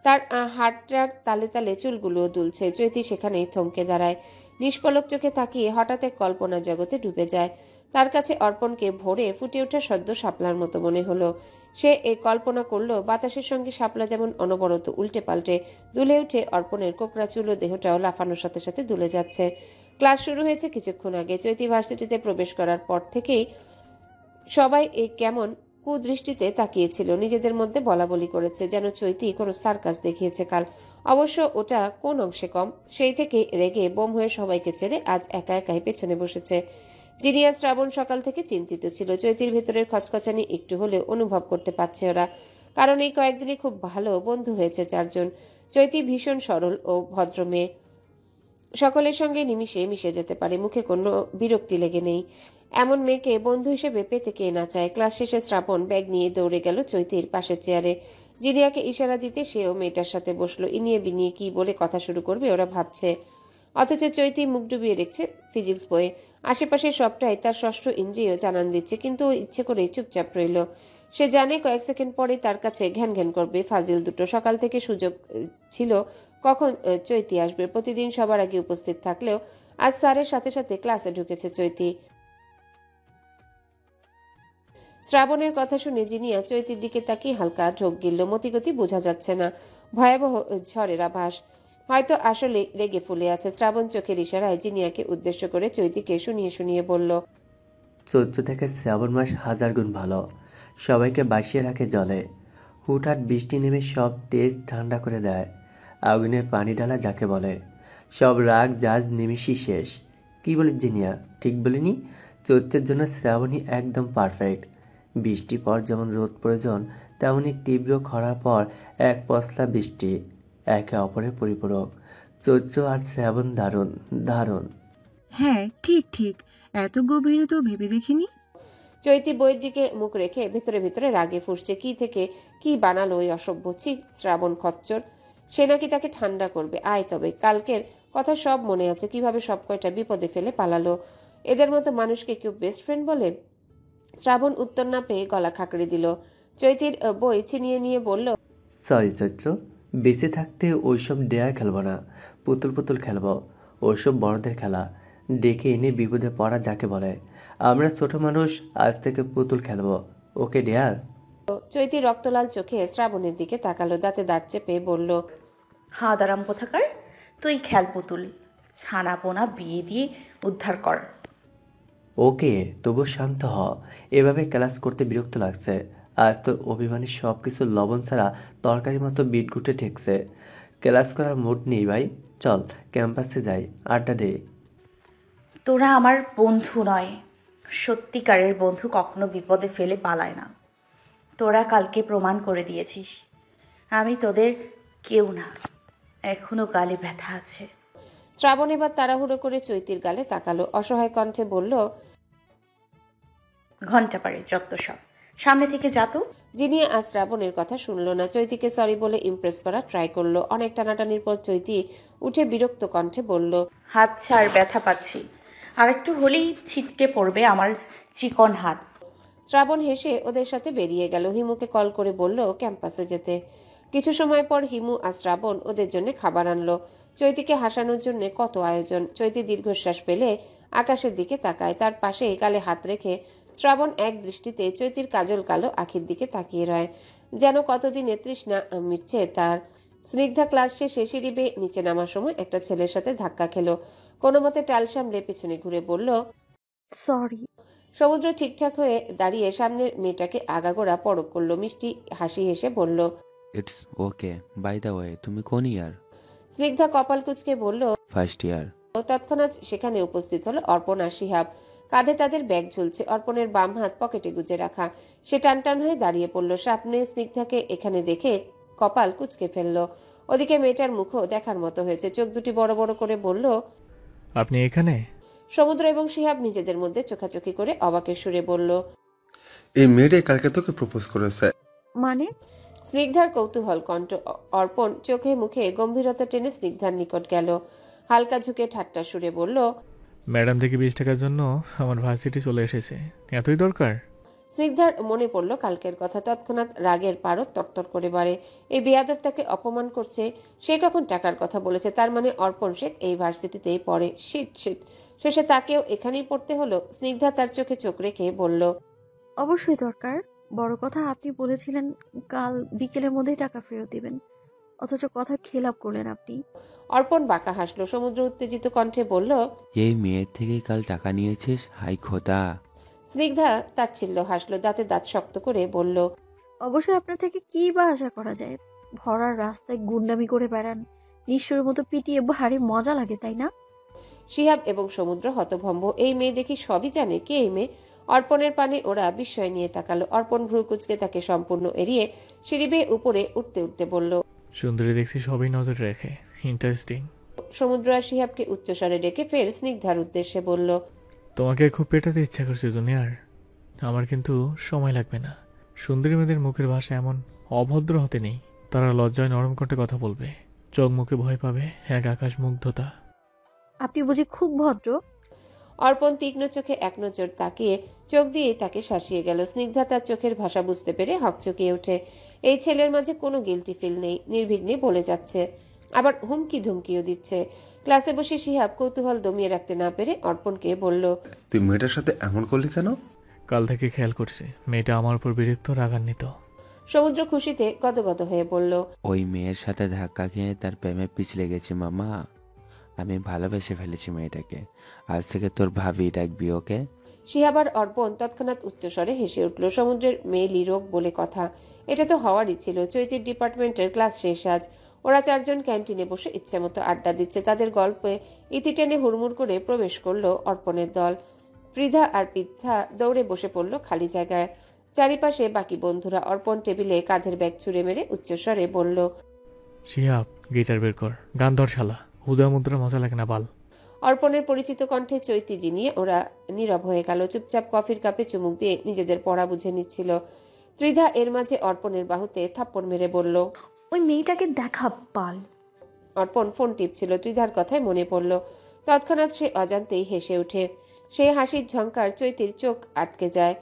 তার হাঁটার তালে তালে চুলগুলো দুলছে। চৈতি সেখানেই থমকে দাঁড়ায়, নিষ্পলক চোখে তাকিয়ে হঠাৎ এক কল্পনা জগতে ডুবে যায়। তার কাছে অর্পণকে ভোরে ফুটে ওঠা সদ্য শাপলার মতো মনে হলো। সে কল্পনা করলো বাতাসের সঙ্গে শাপলা যেমন অনবরত উল্টে পাল্টে দুলে উঠে অর্পণের কোকড়া চুল ও দেহটাও লাফানোর সাথে সাথে দুলে যাচ্ছে। ক্লাস শুরু হয়েছে কিছুক্ষণ আগে। চৈতি ভার্সিটিতে প্রবেশ করার পর থেকেই সবাই কেমন কুদৃষ্টিতে তাকিয়েছিল, নিজেদের মধ্যে বলা বলি করেছে যেন চৈতি কোনো সার্কাস দেখিয়েছে কাল। অবশ্য ওটা কোন অংশে কম। সেই থেকে রেগে বোম হয়ে সবাইকে ছেড়ে আজ একা একাই পেছনে বসেছে। জিনিয়া শ্রাবণ সকাল থেকে চিন্তিত ছিল। চৈতির ভেতরের খচখচানি একটু হলেও অনুভব করতে পারছে ওরা, কারণ এই কয়েকদিনে খুব ভালো বন্ধু হয়েছে 4 জন। চৈতি ভীষণ সরল ও ভদ্র মেয়ে, সকলের সঙ্গে নিমিশে মিশে যেতে পারে, মুখে কোনো বিরক্তি লেগে নেই। এমন মেয়েকে বন্ধু হিসেবে পেতে কে না চায়। ক্লাস শেষে শ্রাবণ ব্যাগ নিয়ে দৌড়ে গেল চৈতির পাশের চেয়ারে। জিনিয়াকে ইশারা দিতে সেও মেয়েটার সাথে বসলো। ইনিয়ে বিনিয়ে কি বলে কথা শুরু করবে ওরা ভাবছে, অথচ চৈতি মুখ ডুবিয়ে রেখেছে ফিজিক্স বইয়ে। আশেপাশে সবটাই তার ষষ্ঠ ইন্দ্রিয় জানান দিচ্ছে, কিন্তু ও ইচ্ছে করে চুপচাপ রইল। সে জানে কয়েক সেকেন্ড পরে তার কাছে ঘ্যান ঘ্যান করবে ফাজিল দুটো। সকাল থেকে সুযোগ ছিল কখন চৈতি আসবে। প্রতিদিন সবার আগে উপস্থিত থাকলেও আজ স্যারের সাথে সাথে ক্লাসে ঢুকেছে চৈতি। শ্রাবণের কথা শুনে জিনিয়া চৈতির দিকে তাকিয়ে হালকা ঢোক গিলল। মতিগতি বোঝা যাচ্ছে না, ভয়াবহ ঝড়ের আভাস। হয়তো আসলে রেগে ফুলে আছে। শ্রাবণ চোখের ইশারায় জিনিয়াকে উদ্দেশ্য করে চৈতিকে শুনিয়ে শুনিয়ে বলল, চৈত্র থেকে শ্রাবণ মাস 1000 গুণ ভালো, সবাইকে বাসিয়ে রাখে জলে। হুটহাট বৃষ্টি নেমে সব তেজ ঠান্ডা করে দেয়। আগুনের পানি ঢালা যাকে বলে, সব রাগ জাজ নিমিষই শেষ। কি বলিস জিনিয়া, ঠিক বলিনি? চৈত্রের জন্য শ্রাবণী একদম পারফেক্ট। বৃষ্টি পর যেমন রোদ প্রয়োজন, তেমনি তীব্র খরার পর এক পশলা বৃষ্টি, একে অপরের পরিপূরক। চৈত্র আর শ্রাবণ দারুণ দারুণ। হ্যাঁ ঠিক ঠিক, এত গভীরে তো ভেবে দেখিনি। চৈতি বইয়ের দিকে মুখ রেখে ভেতরে ভেতরে রাগে ফুঁসছে। কি থেকে কি বানালো ওই অসভ্য! ছি, শ্রাবণ খচ্চর। সে নাকি তাকে ঠান্ডা করবে। আয় তবে, কালকের কথা সব মনে আছে, কিভাবে সব কয়টা বিপদে ফেলে পালালো। এদের মতো মানুষকে কেউ বেস্ট ফ্রেন্ড বলে? শ্রাবণ উত্তর না পেয়ে গলা খাকড়ে দিল। চৈতির বই ছিনিয়ে নিয়ে বলল, সরি চৈত্র, বেঁচে থাকতে ওইসব ডেয়ার খেলবো না, পুতুল পুতুল খেলবো। ওইসব বড়দের খেলা, ডেকে এনে বিপদে পড়া যাকে বলে। আমরা ছোট মানুষ, আজ থেকে পুতুল খেলবো, ওকে ডেয়ার? চৈতি রক্তলাল চোখে শ্রাবণের দিকে তাকালো, দাঁতে দাঁত চেপে বলল, হাঁদারাম কোথাকার, তুই খেল পুতুল, ছানা পোনা বিয়ে দিয়ে উদ্ধার কর। ওকে, তবু শান্ত হ। এভাবে ক্লাস করতে বিরক্ত লাগছে। আজ তোর অভিমানী সব কিছু লবণ ছাড়া তরকারির মতো বিটগুটে ঠেকছে। ক্লাস করার মুড নেই ভাই, চল ক্যাম্পাসে যাই, আড্ডা দে। তোরা আমার বন্ধু নয়, সত্যিকারের বন্ধু কখনো বিপদে ফেলে পালায় না। তোরা কালকে প্রমাণ করে দিয়েছিস আমি তোদের কেউ না, এখনো গালে ব্যথা আছে। শ্রাবণ এবার তাড়াহুড়ো করে চৈতির গালে তাকালো, অসহায় কণ্ঠে বলল, ঘন্টা পারে যত সব, সামনে থেকে যা তো। যিনি আজ শ্রাবণের কথা শুনলো না, চৈতিকে সরি বলে ইমপ্রেস করার ট্রাই করলো। অনেক টানাটানির পর চৈতি উঠে বিরক্ত কণ্ঠে বলল, হাত ছাড়, ব্যথা পাচ্ছি, আর একটু হলেই ছিটকে পড়বে আমার চিকন হাত। শ্রাবণ হেসে ওদের সাথে বেরিয়ে গেল। হিমুকে কল করে বলল ক্যাম্পাসে যেতে। কিছু সময় পর হিমু আর শ্রাবণ ওদের জন্য খাবার আনলো। চৈতিকে হাসানোর জন্য কত আয়োজন। চৈতি দীর্ঘশ্বাস ফেলে আকাশের দিকে তাকায়। তার পাশে গালে হাত রেখে শ্রাবণ এক দৃষ্টিতে চৈতির কাজল কালো আখির দিকে তাকিয়ে রয়, যেন কতদিনে তৃষ্ণা মিটছে তার। স্নিগ্ধা ক্লাস শেষে সিঁড়ি বেয়ে নিচে নামার সময় একটা ছেলের সাথে ধাক্কা খেলো। কোনো মতে টাল সামলে পেছনে ঘুরে বলল, সরি। সমুদ্র ঠিকঠাক হয়ে দাঁড়িয়ে সামনের মেয়েটাকে আগাগোড়া পরখ করলো। মিষ্টি হাসি হেসে বলল, it's okay. By the way, তুমি কোন ইয়ার? স্নিগ্ধা কপাল কুঁচকে বলল, ফার্স্ট ইয়ার। তৎক্ষণাৎ সেখানে উপস্থিত হলো অর্পণ আর শিহাব। কাঁধে তাদের ব্যাগ ঝুলছে, অর্পণের বাম হাত পকেটে গুজে রাখা। সে টানটান হয়ে দাঁড়িয়ে পড়ল। সামনে স্নিগ্ধাকে এখানে দেখে কপাল কুঁচকে ফেললো। ওদিকে মেয়েটার মুখও দেখার মতো হয়েছে। চোখ দুটি বড় বড় করে বলল, আপনি এখানে? সমুদ্র এবং শিহাব নিজেদের মধ্যে চোখাচোখি করে অবাকের সুরে বলল, এই মেয়েটাই কালকে তোকে প্রপোজ করেছে? মানে? স্নিগ্ধার কৌতূহল কণ্ঠ। অর্পণ চোখে মুখে গম্ভীরতা টেনে স্নিগ্ধার নিকট গেল। হালকা ঝুঁকে ঠাট্টা সুরে বলল, ম্যাডাম থেকে 20 টাকার জন্য আমার ভার্সিটি চলে এসেছে, এতই দরকার? স্নিগ্ধার মনে পড়ল কালকের কথা। তৎক্ষণাৎ রাগের পারদ তরতর করে বাড়ে। এই বেয়াদব তাকে অপমান করছে। সে কখন টাকার কথা বলেছে? তার মানে অর্পণ শেখ এই ভার্সিটিতেই পড়ে। শিট শিট, শেষে তাকেও এখানেই পড়তে হলো। স্নিগ্ধা তার চোখে চোখ রেখে বলল, অবশ্যই দরকার। বড় কথা, আপনি বলেছিলেন কাল বিকেলের মধ্যেই টাকা ফেরত দিবেন, অথচ কথার খেলাপ করলেন আপনি। অর্পণ বাঁকা হাসলো। সমুদ্র উত্তেজিত কণ্ঠে বলল, এই মেয়ের থেকেই কাল টাকা নিয়েছিস? হাই খোদা। স্নিগ্ধা তাচ্ছিল্য হাসলো, দাঁতে দাঁত শক্ত করে বলল, অবশ্যই আপনার থেকে কি বা আশা করা যায়? ভরার রাস্তায় গুন্ডামি করে বেড়ান, নিশ্চয়ের মতো পিটিয়ে ভারী মজা লাগে, তাই না? শিহাব এবং সমুদ্র হতভম্ব। এই মেয়ে দেখি সবই জানে। কে এই মেয়ে? অর্পণের পানে ওরা বিস্ময় নিয়ে তাকালো। অর্পণ ভ্রু কুচকে তাকে সম্পূর্ণ এড়িয়ে সিঁড়ি বেয়ে উপরে উঠতে উঠতে বলল, সুন্দরী দেখছি সবই নজর রেখে, ইন্টারেস্টিং। সমুদ্র আর শিহাবকে উচ্চস্বরে ডেকে ফের স্নিগ্ধার উদ্দেশ্যে বলল, তোমাকে খুব পেটাতে ইচ্ছা করছে জুনিয়র, আমার কিন্তু সময় লাগবে না। সুন্দরী মেয়েদের মুখের ভাষা এমন অভদ্র হতে নেই। তারা লজ্জায় নরম কণ্ঠে কথা বলবে, চোখ মুখে ভয় পাবে এক আকাশ মুগ্ধতা। আপনি বুঝি খুব ভদ্র? অর্পণ তীক্ষ্ণ চোখে এক নজর তাকিয়ে চোখ দিয়ে তাকে শাসিয়ে গেল। স্নিগ্ধা তার চোখের ভাষা বুঝতে পেরে হকচকিয়ে ওঠে। এই ছেলের মাঝে কোনো গিল্টি ফিল নেই, নির্বিঘ্নে বলে যাচ্ছে, আবার হুমকি ধুমকিও দিচ্ছে। ক্লাসে বসে শিহাব কৌতূহল দমিয়ে রাখতে না পেরে অর্পণকে বলল, তুই মেয়েটার সাথে এমন করলি কেন? কাল থেকে খেয়াল করছি মেয়েটা আমার উপর বিরক্ত, রাগান্বিত। সমুদ্র খুশিতে গদগদ হয়ে বলল, ওই মেয়ের সাথে ধাক্কা খেয়ে তার প্রেমে পিছলে গেছি মামা। আমি ভালোবেসে ফেলেছি মেয়েটাকে। আজ থেকে তোর ভাবি ডাকবি ওকে। শিহাব আর অর্পণ তৎক্ষণাৎ উচ্চস্বরে হেসে উঠল। সমুদ্রের মেয়েলি রোগ বলে কথা, এটা তো হওয়ারই ছিল। চৈতির ডিপার্টমেন্টের ক্লাস শেষ আজ। ওরা চারজন ক্যান্টিনে বসে ইচ্ছেমতো আড্ডা দিচ্ছে। তাদের গল্পে ইতি টেনে হুড়মুড় করে প্রবেশ করলো অর্পণের দল। পৃথা আর পিদ্ধা দৌড়ে বসে পড়ল খালি জায়গায়। চারিপাশে বাকি বন্ধুরা। অর্পণ টেবিলে কাঁধের ব্যাগ ছুঁড়ে মেরে উচ্চস্বরে বলল, শিহাব গিটার বের কর, গান ধর শালা, হুদা মুদ্রা মজা লাগে না বাল। অর্পণের পরিচিত কণ্ঠে চৈতি জিনিয়ে ওরা নীরব হয়ে গেল। চুপচাপ কফির কাপে চুমুক দিয়ে নিজেদের পড়া বুঝে নিচ্ছিল। ত্রিধা এর মাঝে অর্পণের বাহুতে থাপ্পড় মেরে বলল, ওই মেয়েটাকে দেখা পাল। অর্পণ ফোন টিপছিল। ত্রিধার কথায় মনে পড়ল। তৎক্ষণাৎ সে অজান্তেই হেসে ওঠে। সে হাসির ঝংকার চৈতির চোখ আটকে যায়।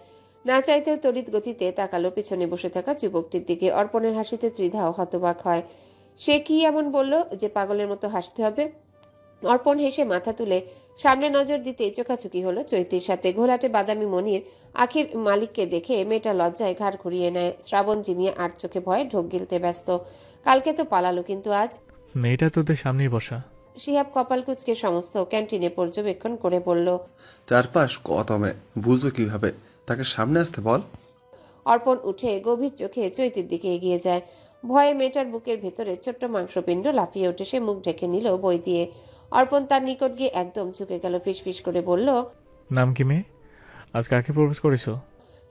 না চাইতেও তড়িৎ গতিতে তাকালো পেছনে বসে থাকা যুবকটির দিকে। অর্পণের হাসিতে ত্রিধাও হতবাক হয়। সে কি এমন বলল যে পাগলের মতো হাসতে হবে? অর্পণ হেসে মাথা তুলে সামনে নজর দিতে চোখাচুকি হলো চৈতির সাথে। ঘোলাটে বাদামি মনির আখির মালিককে দেখে মেয়েটা লজ্জায় ঘাড় ঘুরিয়ে নেয়। শ্রাবণ জিনিয়ে আর চোখে ভয়ে ঢোক গিলতে ব্যস্ত। কালকে তো পালালো, কিন্তু আজ? মেয়েটা তোদের সামনেই বসা। শিহাব কপাল কুঁচকে সমস্ত ক্যান্টিনে পর্যবেক্ষণ করে বলল, চারপাশ কত মেয়ে, বুঝবো কিভাবে? তাকে সামনে আসতে বল। অর্পণ উঠে গভীর চোখে চৈতির দিকে এগিয়ে যায়। ভয়ে মেয়েটার বুকের ভেতরে ছোট্ট মাংসপিণ্ড লাফিয়ে উঠে। সে মুখ ঢেকে নিল বই দিয়ে। অর্পণ তার নিকট গিয়ে একদম ঝুঁকে গেল। ফিসফিস করে বলল, নাম কি মেয়ে? আজ কাকে প্রপোজ করেছো?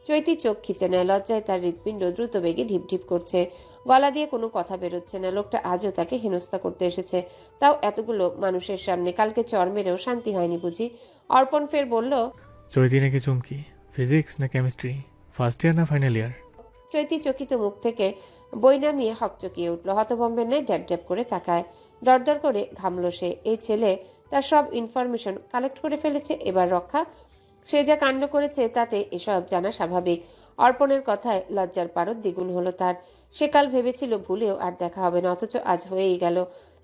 চৈতি চোখ খিচে নেয়। লজ্জায় তার হৃৎপিণ্ড দ্রুত বেগে ঢিপ ঢিপ করছে। গলা দিয়ে কোনো কথা বেরোচ্ছে না। লোকটা আজও তাকে হেনস্থা করতে এসেছে, তাও এতগুলো মানুষের সামনে। কালকে চর মেরেও শান্তি হয়নি বুঝি? অর্পণ ফের বলল, চৈতি নাকি চুমকি? ফিজিক্স না কেমিস্ট্রি? ফার্স্ট ইয়ার না ফাইনাল ইয়ার? চৈতি চকিত মুখ থেকে বই নামিয়ে হকচকিয়ে উঠল। হতভম্বের ন্যায় ড্যাব ড্যাব করে তাকায়। দরদর করে ঘামল সে। এই ছেলে তার সব ইনফরমেশন কালেক্ট করে ফেলেছে, এবার রক্ষা? সে যা কাণ্ড করেছে তাতে এসব জানা স্বাভাবিক। অর্পণের কথায় লজ্জার পারদ দ্বিগুণ হলো তার। সে কাল ভেবেছিল ভুলেও আর দেখা হবে না, অথচ আজ হয়েই গেল।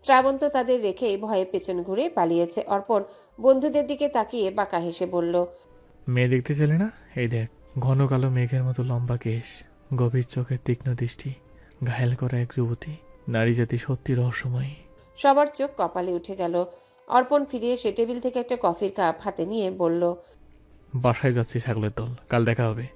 শ্রাবন্ত তাদের রেখে ভয়ে পেছন ঘুরে পালিয়েছে। অর্পণ বন্ধুদের দিকে তাকিয়ে বাঁকা হেসে বলল, মেয়ে দেখতে চলে না? এই দেখ, ঘন কালো মেঘের মতো লম্বা কেশ, গভীর চোখের তীক্ষ্ণ দৃষ্টি, ঘায়েল করা এক যুবতী। নারী জাতি সত্যি রহস্যময়ী। সবার চোখ কপালে উঠে গেল। অর্পণ ফিরে এসে টেবিল থেকে একটা কফির কাপ হাতে নিয়ে বলল, বাসায় যাচ্ছি ছাগলের দল, কাল দেখা হবে।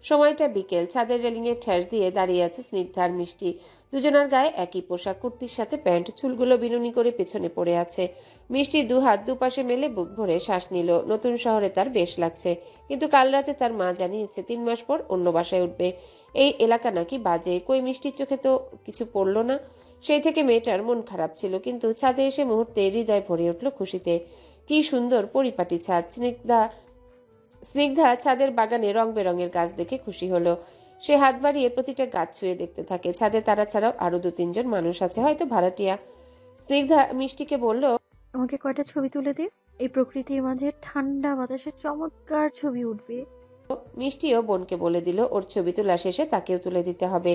সময়টা বিকেল। ছাদের রেলিংয়ে ঠেস দিয়ে দাঁড়িয়ে আছে স্নিগ্ধার মিষ্টি। দুজনের গায়ে একই পোশাক, কুর্তির সাথে প্যান্ট। চুলগুলো বিনুনি করে পেছনে পড়ে আছে। মিষ্টি দুহাত দুপাশে মেলে বুক ভরে শ্বাস নিল। নতুন শহরে তার বেশ লাগছে, কিন্তু কাল রাতে তার মা জানিয়েছে 3 মাস পর অন্য বাসায় উঠবে। এই এলাকা নাকি বাজে। কই মিষ্টির চোখে তো কিছু পড়ল না। সেই থেকে মেয়েটার মন খারাপ ছিল, কিন্তু ছাদে এসে মুহূর্তে হৃদয় ভরে উঠল খুশিতে। কি সুন্দর পরিপাটি ছাদ। স্নিগ্ধা ছাদের বাগানে রং বেরঙের গাছ দেখে খুশি হলো। সে হাত বাড়িয়ে প্রতিটা গাছ ছুঁয়ে দেখতে থাকে। ছাদে তারা ছাড়াও আরো 2-3 জন মানুষ আছে, হয়তো ভাড়াটিয়া। স্নিগ্ধা মিষ্টিকে বলল, আমাকে কয়টা ছবি তুলে দে। এই প্রকৃতির মাঝে ঠান্ডা বাতাসে চমৎকার ছবি উঠবে। মিষ্টিও বোনকে বলে দিল ওর ছবি তোলা শেষে তাকেও তুলে দিতে হবে।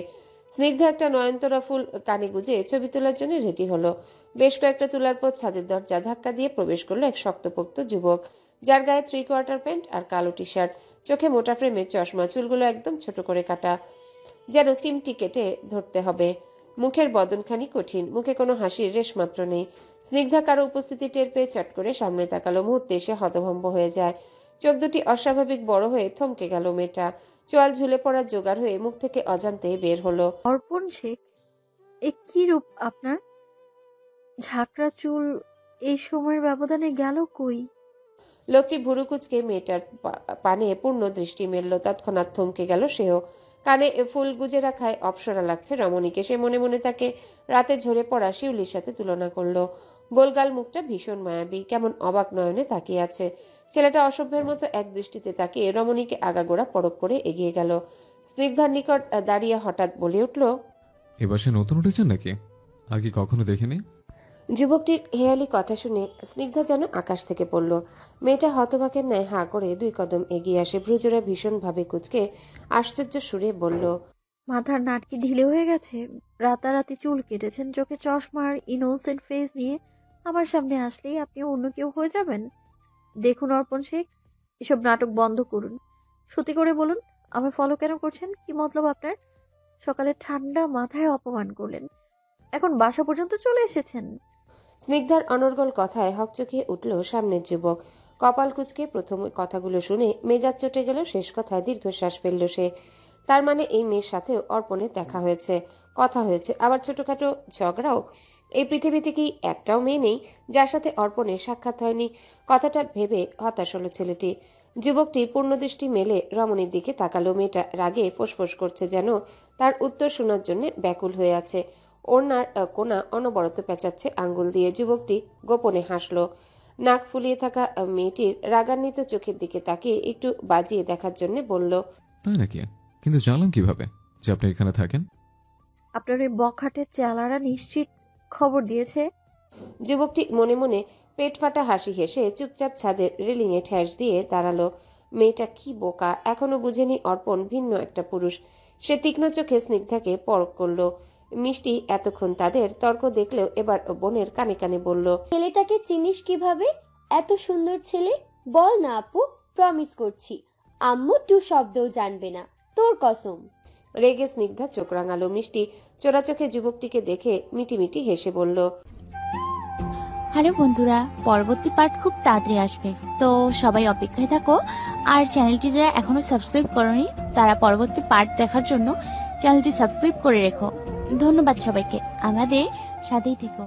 স্নিগ্ধা একটা নয়নতারা ফুল কানে গুজে ছবি তোলার জন্য রেডি হলো। বেশ কয়েকটা তোলার পর ছাদের দরজা ধাক্কা দিয়ে প্রবেশ করলো এক শক্তপোক্ত যুবক, যার গায়ে 3/4 প্যান্ট আর কালো টি শার্ট। চোখে মোটা ফ্রেমের চশমা, চুলগুলো একদম ছোট করে কাটা, যেন চিমটি কেটে ধরতে হবে। মুখের বদনখানি কঠিন, মুখে কোনো হাসির রেশ মাত্র নেই। স্নিগ্ধা কারো উপস্থিতি টের পেয়ে চট করে সামনে তাকালো। মুহূর্তে সে হতভম্ব হয়ে যায়। চোখ দুটি অস্বাভাবিক বড় হয়ে থমকে গেল মেয়েটা। চোয়াল ঝুলে পড়ার জোগাড় হয়ে মুখ থেকে অজান্তে বের হলো, অর্পণ শেখ, এ কি রূপ আপনার? ঝাঁকড়া চুল এই সময়ের ব্যবধানে গেল কই? লোকটি ভুরু কুচকে মেয়েটার পানে পূর্ণ দৃষ্টি মেলল। তৎক্ষণাৎ থমকে গেল সেও। কানে ফুল গুজে রাখায় অপসরা লাগছে রমণীকে। সে মনে মনে তাকে রাতে ঝরে পড়া শিউলির সাথে তুলনা করলো। গোলগাল মুখটা ভীষণ মায়াবী, কেমন অবাক নয়নে তাকিয়ে আছে। ছেলেটা অসভ্যের মতো এক দৃষ্টিতে তাকিয়ে রমণীকে আগাগোড়া পরখ করে এগিয়ে গেল। স্নিগ্ধার নিকট দাঁড়িয়ে হঠাৎ বলে উঠল, এবার সে নতুন উঠেছেন নাকি? আগে কখনো দেখিনি। যুবকটির হেয়ালি কথা শুনে স্নিগ্ধা যেন আকাশ থেকে পড়ল। মেয়েটা হতবাকের ন্যায় হাঁ করে 2 কদম এগিয়ে আসে। ভ্রুজোড়া ভীষণভাবে কুচকে আশ্চর্য সুরে বলল, মাথার নাটকি ঢিলে হয়ে গেছে। রাতারাতি চুল কেটেছেন, চোখে চশমার ইনোসেন্ট ফেস নিয়ে আমার সামনে আসলেই আপনি অন্য কেউ হয়ে যাবেন। দেখুন অর্পণ শেখ, এসব নাটক বন্ধ করুন। সত্যি করে বলুন, আমায় ফলো কেন করছেন? কি মতলব আপনার? সকালে ঠান্ডা মাথায় অপমান করলেন, এখন বাসা পর্যন্ত চলে এসেছেন। স্নিগ্ধার অনর্গল কথায় হকচকিয়ে উঠল সামনের যুবক। কপাল কুচকে প্রথম কথাগুলো শুনে মেজাজ চটে গেল। শেষ কথায় দীর্ঘশ্বাস ফেলল সে। তার মানে এই মেয়ের সাথেও অর্পণের দেখা হয়েছে, কথা হয়েছে, আবার ছোটখাটো ঝগড়াও। এই পৃথিবীতে কি একটাও মেয়ে নেই যার সাথে অর্পণের সাক্ষাৎ হয়নি? কথাটা ভেবে হতাশ হলো ছেলেটি। যুবকটি পূর্ণদৃষ্টি মেলে রমণীর দিকে তাকালো। মেয়েটা রাগে ফোঁসফোঁস করছে, যেন তার উত্তর শোনার জন্য ব্যাকুল হয়ে আছে। ওড়নার কোনা অনবরত পেঁচাচ্ছে আঙ্গুল দিয়ে। যুবকটি গোপনে হাসলো। নাক ফুলিয়ে থাকা মেয়েটির রাগান্বিত চোখের দিকে তাকিয়ে একটু বাজিয়ে দেখার জন্য বলল, তাই নাকি? কিন্তু জানলাম কিভাবে যে আপনি এখানে থাকেন? আপনার ওই বখাটের চেলারা নিশ্চিত খবর দিয়েছে। যুবকটি মনে মনে পেট ফাটা হাসি হেসে চুপচাপ ছাদের রেলিংয়ে ঠেস দিয়ে দাঁড়ালো। মেয়েটা কি বোকা, এখনো বুঝেনি অর্পণ ভিন্ন একটা পুরুষ। সে তীক্ষ্ণ চোখে স্নিগ্ধাকে পরখ করলো। মিষ্টি এতক্ষণ তাদের তর্ক দেখলেও এবার বোনের কানে কানে বলল, ছেলেটাকে চিনিস কিভাবে? এত সুন্দর ছেলে, বল না আপু, প্রমিস করছি আম্মু টু শব্দও জানবে না, তোর কসম। রেগে স্নিগ্ধা চোখ রাঙালো। মিষ্টি চোরা চোখে যুবকটিকে দেখে মিটিমিটি হেসে বলল, হ্যালো বন্ধুরা, পরবর্তী পার্ট খুব তাড়াতাড়ি আসবে, তো সবাই অপেক্ষায় থাকো। আর চ্যানেলটি যারা এখনো সাবস্ক্রাইব করোনি তারা পরবর্তী পার্ট দেখার জন্য চ্যানেলটি সাবস্ক্রাইব করে রেখো। ধন্যবাদ সবাইকে, আমাদের সাথেই থেকো।